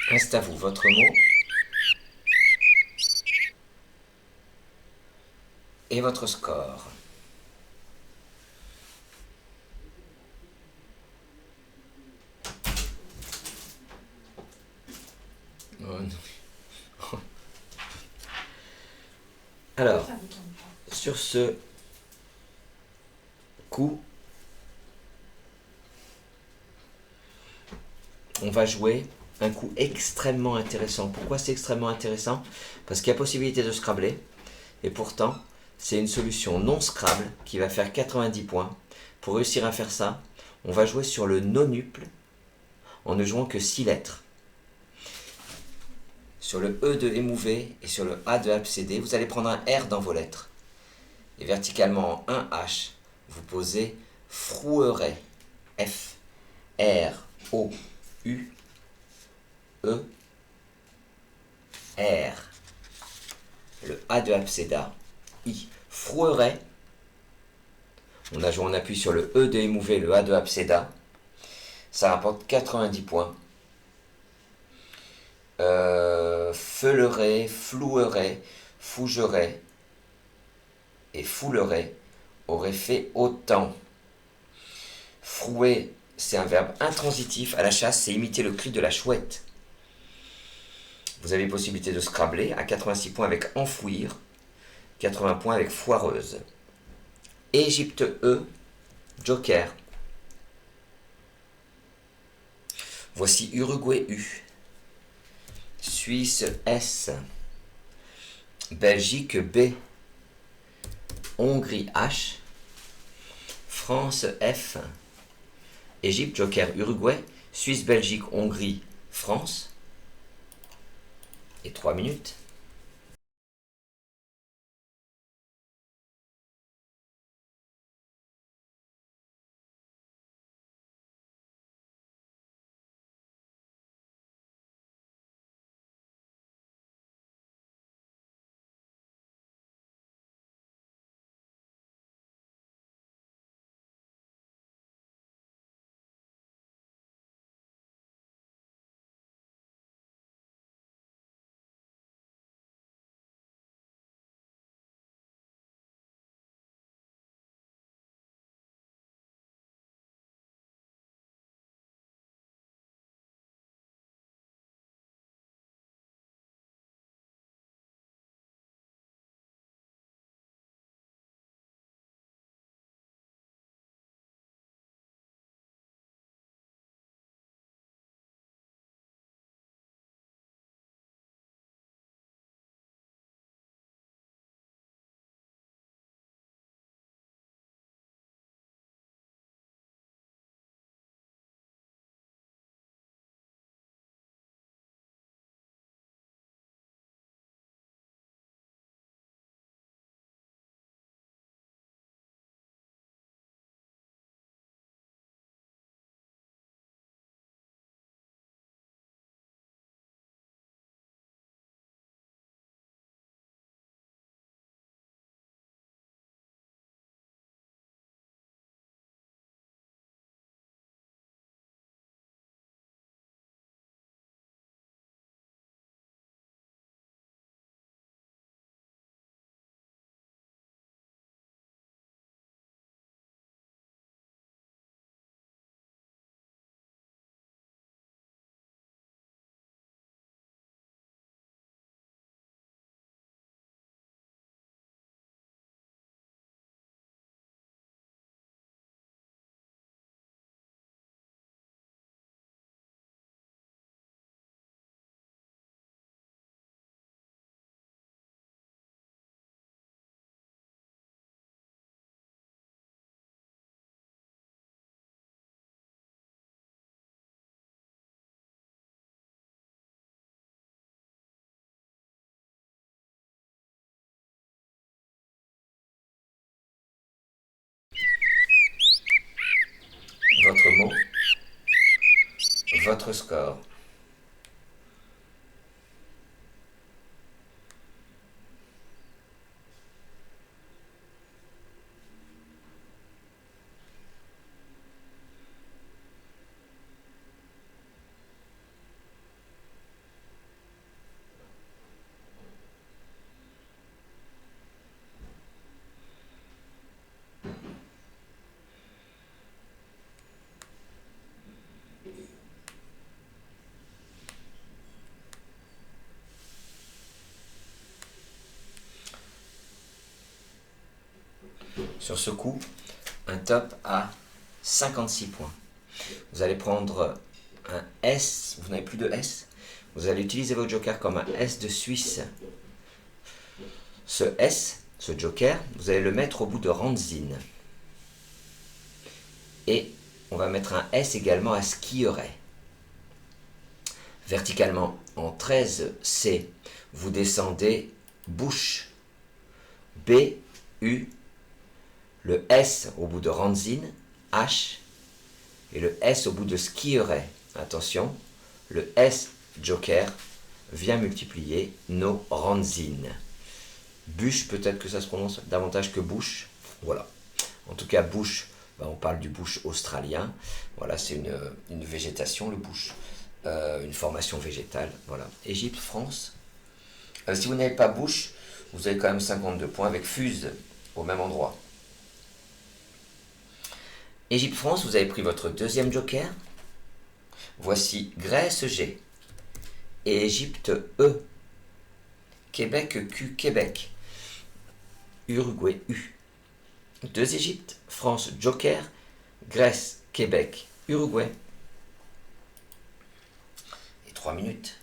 Reste à vous votre mot et votre score. Oh non. Alors, sur ce coup, on va jouer un coup extrêmement intéressant. Pourquoi c'est extrêmement intéressant? Parce qu'il y a possibilité de scrabbler, et pourtant, c'est une solution non scrabble qui va faire 90 points. Pour réussir à faire ça, on va jouer sur le nonuple en ne jouant que 6 lettres. Sur le E de émouvé et sur le A de abcédé, vous allez prendre un R dans vos lettres. Et verticalement en 1 H, vous posez froueret. F, R, O, U, E, R. Le A de abséda, I. Froueret. On a joué en appui sur le E de émouvé, le A de abséda. Ça rapporte 90 points. Feuleret, floueret, fougeret et foulerait aurait fait autant. Frouer, c'est un verbe intransitif. À la chasse, c'est imiter le cri de la chouette. Vous avez possibilité de scrabbler à 86 points avec enfouir, 80 points avec foireuse. Égypte E, Joker. Voici Uruguay U, Suisse S, Belgique B, Hongrie H, France, F. Égypte, joker, Uruguay. Suisse, Belgique, Hongrie, France. Et 3 minutes. Votre mot. Votre score. Sur ce coup, un top à 56 points. Vous allez prendre un S, vous n'avez plus de S, vous allez utiliser votre joker comme un S de Suisse. Ce S, ce joker, vous allez le mettre au bout de Randzin. Et on va mettre un S également à Skieret. Verticalement, en 13C, vous descendez bouche, B, U, le S au bout de Randzin, H, et le S au bout de Skieret. Attention, le S joker vient multiplier nos Randzin. Bûche, peut-être que ça se prononce davantage que bouche. Voilà. En tout cas, bouche, on parle du bouche australien. Voilà, c'est une végétation, le bouche. Une formation végétale. Voilà. Égypte, France. Si vous n'avez pas bouche, vous avez quand même 52 points avec fuse au même endroit. Égypte, France, vous avez pris votre deuxième joker. Voici Grèce, G. Et Égypte, E. Québec, Q, Québec. Uruguay, U. Deux Égypte, France, joker. Grèce, Québec, Uruguay. Et 3 minutes.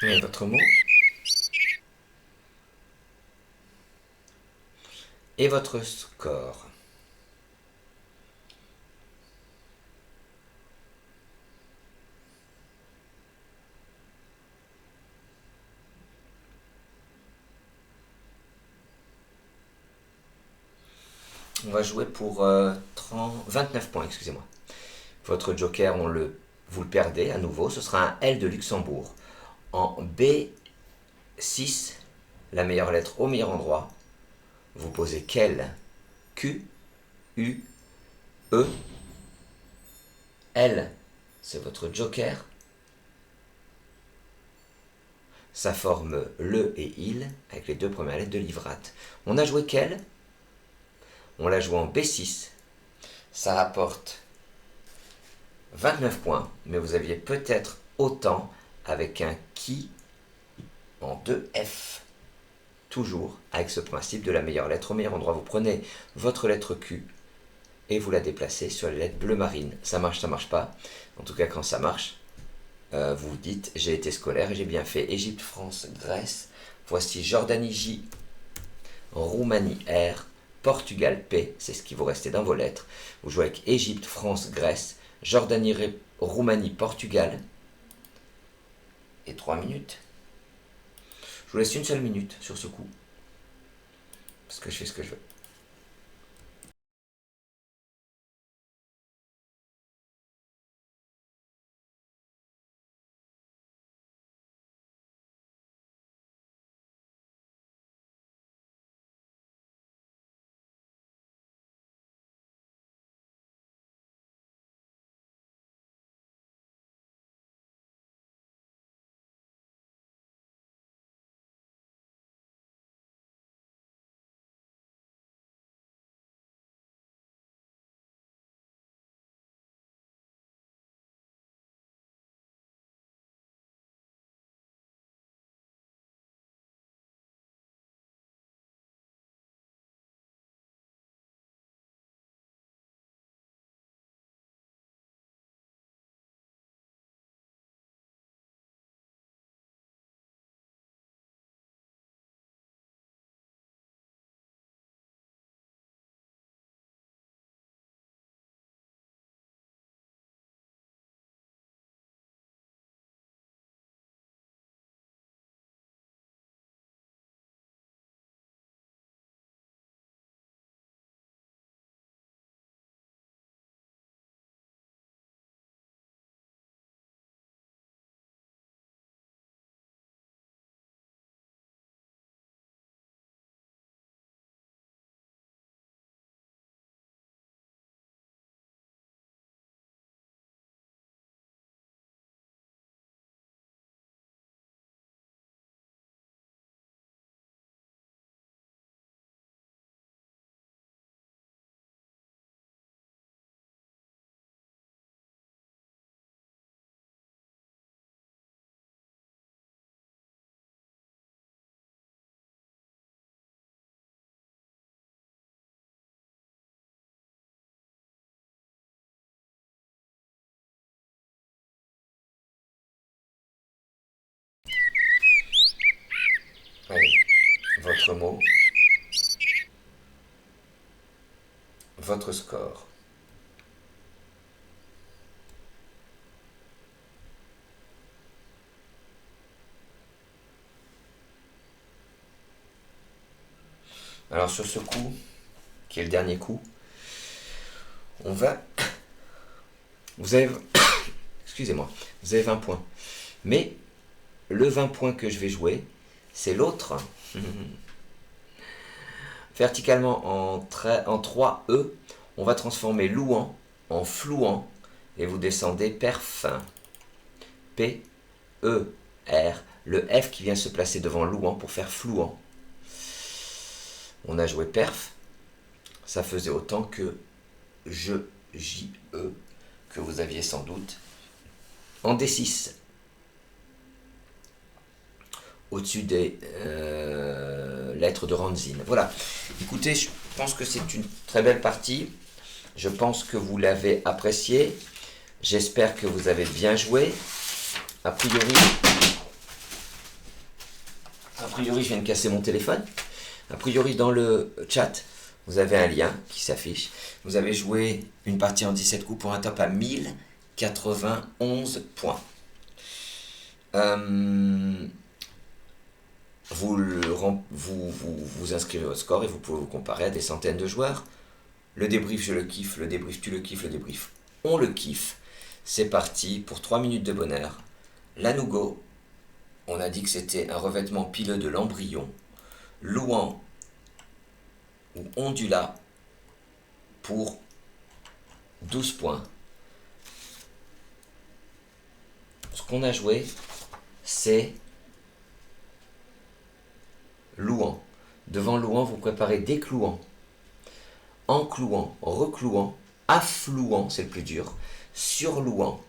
Et votre mot. Et votre score. On va jouer pour 29 points, excusez-moi. Votre joker, vous le perdez à nouveau. Ce sera un L de Luxembourg. En B6, la meilleure lettre au meilleur endroit. Vous posez quel Q, U, E, L. C'est votre joker. Ça forme le et il avec les deux premières lettres de l'ivrate. On a joué quel? On l'a joué en B6. Ça rapporte 29 points, mais vous aviez peut-être autant avec un qui en 2F. Toujours avec ce principe de la meilleure lettre au meilleur endroit. Vous prenez votre lettre Q et vous la déplacez sur les lettres bleu marine. Ça marche pas. En tout cas, quand ça marche, vous vous dites j'ai été scolaire et j'ai bien fait. Égypte, France, Grèce. Voici Jordanie J, Roumanie R, Portugal P, c'est ce qui vous restait dans vos lettres. Vous jouez avec Égypte, France, Grèce, Jordanie, Roumanie, Portugal. Et 3 minutes. Je vous laisse une seule minute sur ce coup. Parce que je fais ce que je veux. Allez, votre mot, votre score. Alors sur ce coup, qui est le dernier coup, on va... Vous avez... Excusez-moi, vous avez 20 points. Mais le 20 points que je vais jouer, c'est l'autre. Verticalement en 3E, on va transformer louant en flouant et vous descendez perf. P, E, R. Le F qui vient se placer devant louant pour faire flouant. On a joué perf. Ça faisait autant que je, J, E, que vous aviez sans doute en D6. Au-dessus des lettres de Ranzin. Voilà. Écoutez, je pense que c'est une très belle partie. Je pense que vous l'avez appréciée. J'espère que vous avez bien joué. A priori, priori, je viens de casser mon téléphone. A priori, dans le chat, vous avez un lien qui s'affiche. Vous avez joué une partie en 17 coups pour un top à 1091 points. Vous inscrivez votre score et vous pouvez vous comparer à des centaines de joueurs. Le débrief, je le kiffe. Le débrief, tu le kiffes. Le débrief, on le kiffe. C'est parti pour 3 minutes de bonheur. Lanugo, on a dit que c'était un revêtement pileux de l'embryon. Louan ou Ondula pour 12 points. Ce qu'on a joué, c'est Louan. Devant Louan, vous préparez déclouant, enclouant, reclouant, afflouant, c'est le plus dur, surlouant,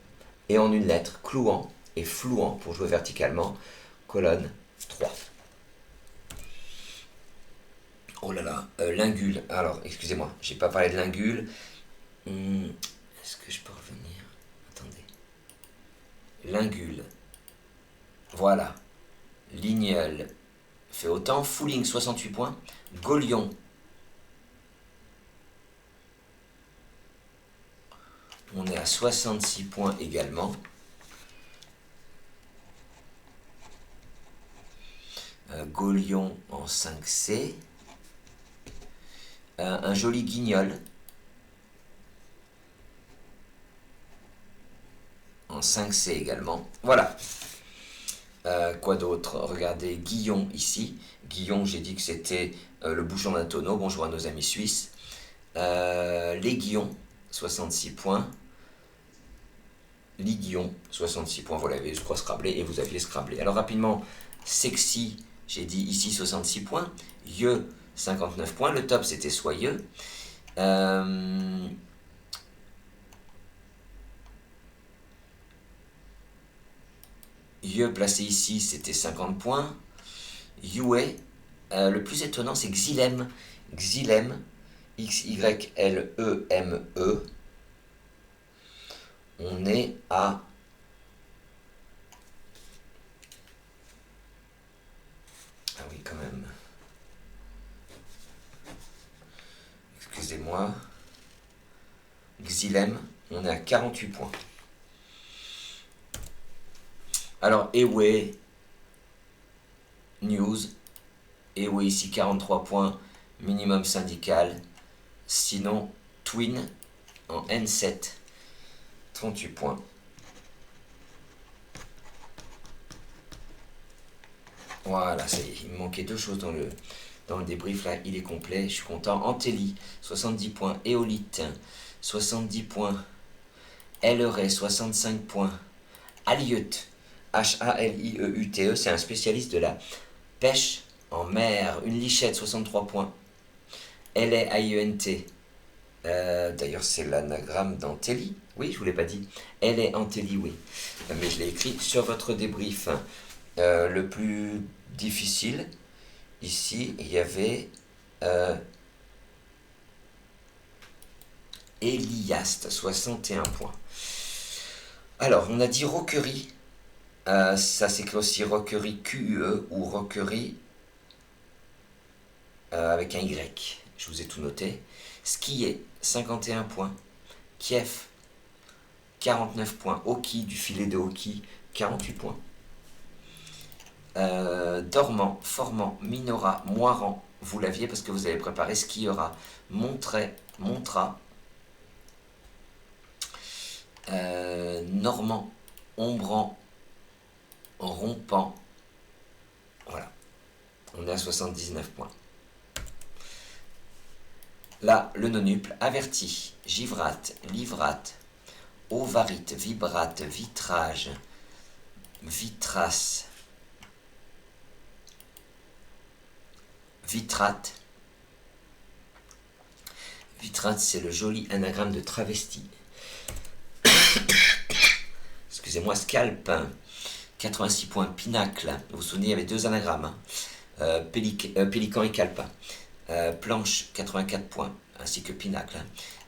et en une lettre, clouant et flouant pour jouer verticalement, colonne 3. Oh là là, l'ingule. Alors, excusez-moi, j'ai pas parlé de l'ingule. Est-ce que je peux revenir? Attendez. L'ingule. Voilà. Lignol fait autant. Fouling, 68 points. Gaulion. On est à 66 points également. Gaulion en 5C. Un joli guignol en 5C également. Voilà. Quoi d'autre? Regardez, Guillon ici. Guillon, j'ai dit que c'était le bouchon d'un tonneau. Bonjour à nos amis suisses. Les Guillons, 66 points. Liguillon, 66 points. Vous l'avez, je crois, scrablé et vous aviez scrablé. Alors rapidement, Sexy, j'ai dit ici 66 points. Yeux, 59 points. Le top, c'était Soyeux. Yeux placé ici, c'était 50 points. Yue, le plus étonnant, c'est Xylem. Xylem, X-Y-L-E-M-E. On est à... Ah oui, quand même. Excusez-moi. Xylem, on est à 48 points. Alors, Ewe News. Ewe ici, 43 points. Minimum syndical. Sinon, Twin en N7. 38 points. Voilà, ça y est, il me manquait deux choses dans le débrief, là, il est complet, je suis content. Antelli, 70 points. Éolite, 70 points. Elleret, 65 points. Halieute, H-A-L-I-E-U-T-E, c'est un spécialiste de la pêche en mer. Une lichette, 63 points. L-A-I-E-N-T. D'ailleurs, c'est l'anagramme d'Antelli. Oui, je vous l'ai pas dit. Elle est Antelli, oui. Mais je l'ai écrit sur votre débrief. Le plus difficile, ici, il y avait Eliaste, 61 points. Alors, on a dit Roquerie. Ça s'écrit aussi Roquerie Q-U-E ou Roquerie avec un Y. Je vous ai tout noté. Skier, 51 points. Kiev, 49 points. Oki, du filet de Oki, 48 points. Dormant, Formant, Minorat, Moiran, vous l'aviez parce que vous avez préparé Skiera, Montray, Montra, Normand, Ombrant, Rompant. Voilà, on est à 79 points. Là, le nonuple, Averti, Givrate, Livrate, Ovarite, Vibrate, Vitrage, Vitrace, Vitrate. Vitrate, c'est le joli anagramme de travesti. Excusez-moi, Scalpin, 86 points. Pinacle, vous vous souvenez, il y avait deux anagrammes. Pélican et Calpin. Planche, 84 points, ainsi que Pinacle.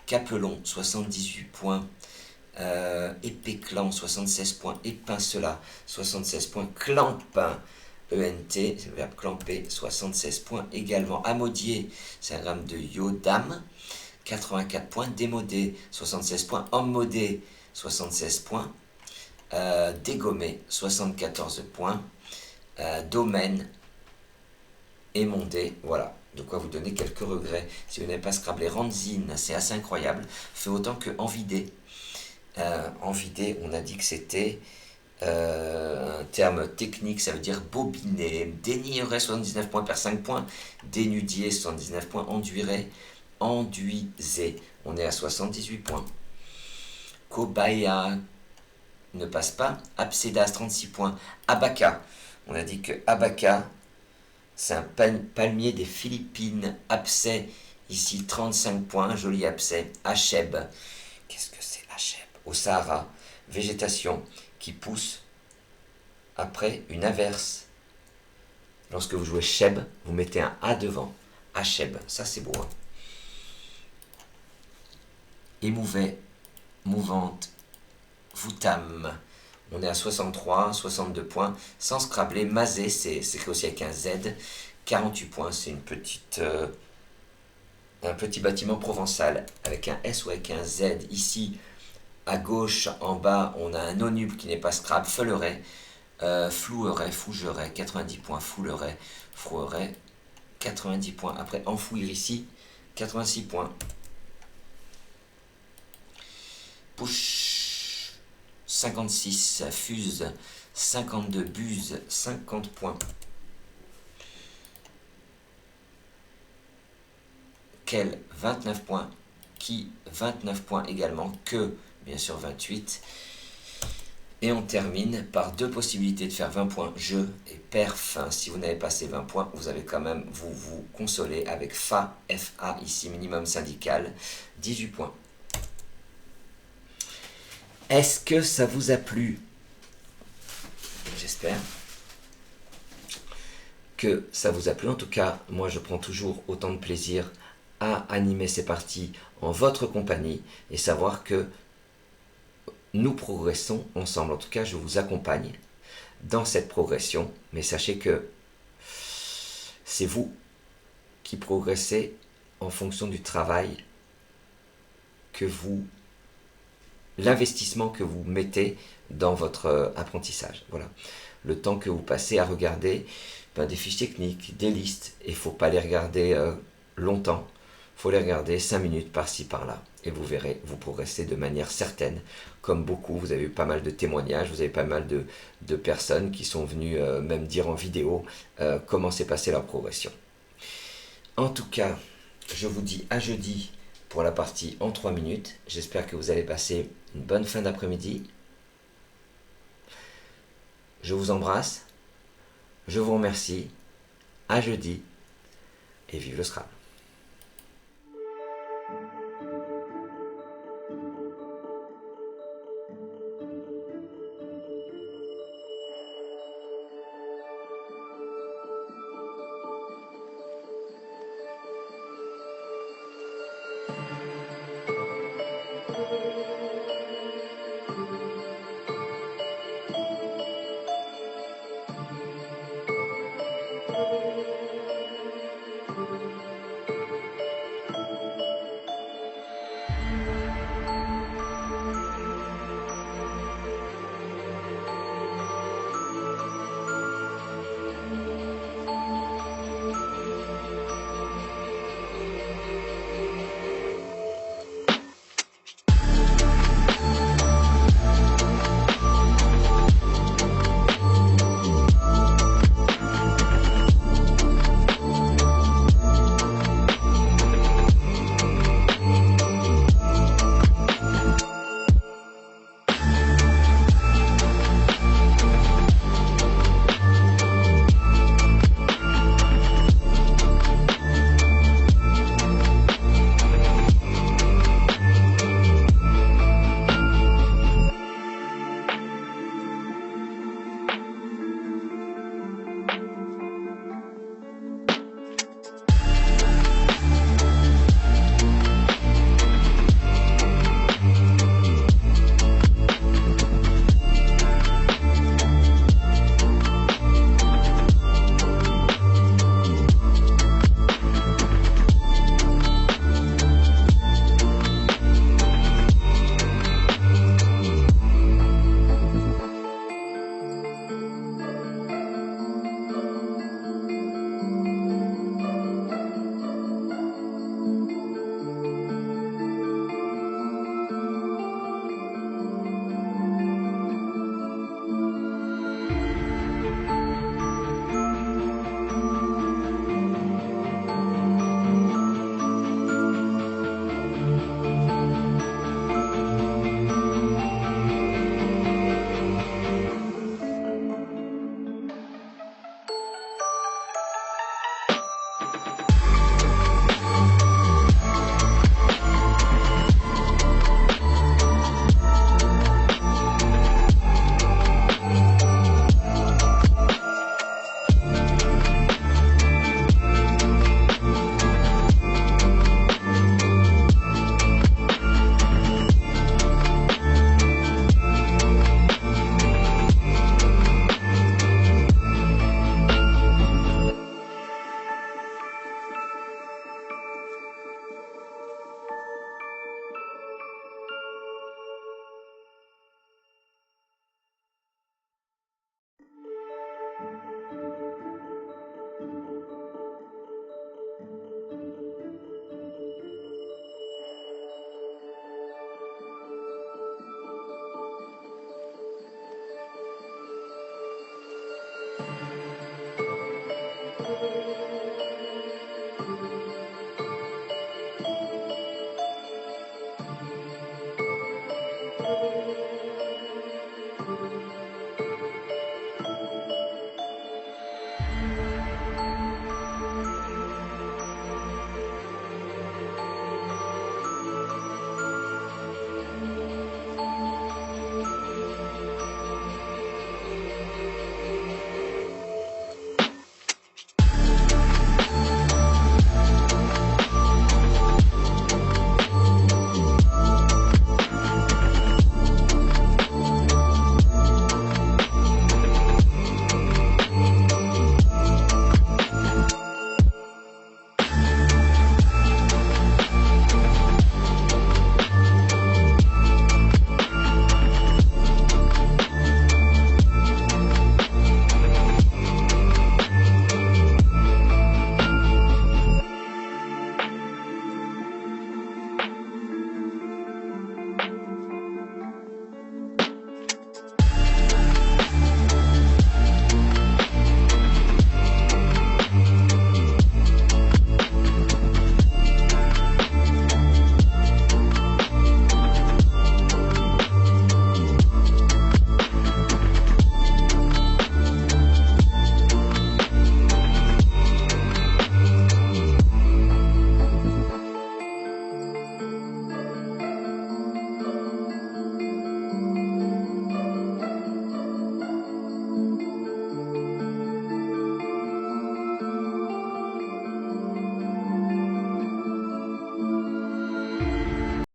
Capelon, 78 points. Épéclan, 76 points. Épincelat, 76 points. Clampin, ENT, c'est le verbe clamper, 76 points également. Amodier, c'est un gramme de Yodam, 84 points. Démodé, 76 points. Emmodé, 76 points. Dégommé, 74 points. Domaine, émondé, voilà. De quoi vous donner quelques regrets. Si vous n'avez pas scrablé Ranzine, c'est assez incroyable. Fait autant que Envidé. Envidé, on a dit que c'était un terme technique, ça veut dire bobiner. Dénierait, 79 points, perd 5 points. Dénudier, 79 points. Enduirait, enduisait. On est à 78 points. Kobaya ne passe pas. Absédas, 36 points. Abaca, on a dit que Abaca, c'est un palmier des Philippines. Abcès, ici 35 points, joli abcès. Acheb, qu'est-ce que c'est Acheb? Au Sahara, végétation qui pousse après une averse. Lorsque vous jouez Cheb, vous mettez un A devant. Acheb, ça c'est beau. Hein. Émouvet, mouvante, Foutam. On est à 63, 62 points. Sans scrabler, Mazé, c'est écrit aussi avec un Z. 48 points, c'est un petit bâtiment provençal avec un S ou avec un Z. Ici, à gauche, en bas, on a un onube qui n'est pas scrap. Feuleret, floueret, fougeret, 90 points. Foulerait, frouerait, 90 points. Après, enfouir ici, 86 points. Push, 56, fuse, 52, buse, 50 points. Quel, 29 points. Qui, 29 points également. Que, bien sûr, 28. Et on termine par deux possibilités de faire 20 points, jeu et perf. Si vous n'avez pas ces 20 points, vous avez quand même, vous consolez avec FA, FA ici, minimum syndical, 18 points. Est-ce que ça vous a plu? J'espère que ça vous a plu. En tout cas, moi je prends toujours autant de plaisir à animer ces parties en votre compagnie et savoir que nous progressons ensemble. En tout cas, je vous accompagne dans cette progression, mais sachez que c'est vous qui progressez en fonction du travail que vous, l'investissement que vous mettez dans votre apprentissage. Voilà. Le temps que vous passez à regarder des fiches techniques, des listes, et il ne faut pas les regarder longtemps, il faut les regarder 5 minutes par-ci par-là, et vous verrez, vous progressez de manière certaine, comme beaucoup. Vous avez eu pas mal de témoignages, vous avez pas mal de personnes qui sont venues même dire en vidéo comment s'est passée leur progression. En tout cas, je vous dis à jeudi pour la partie en 3 minutes. J'espère que vous allez passer une bonne fin d'après-midi. Je vous embrasse, je vous remercie, à jeudi, et vive le Scrabble.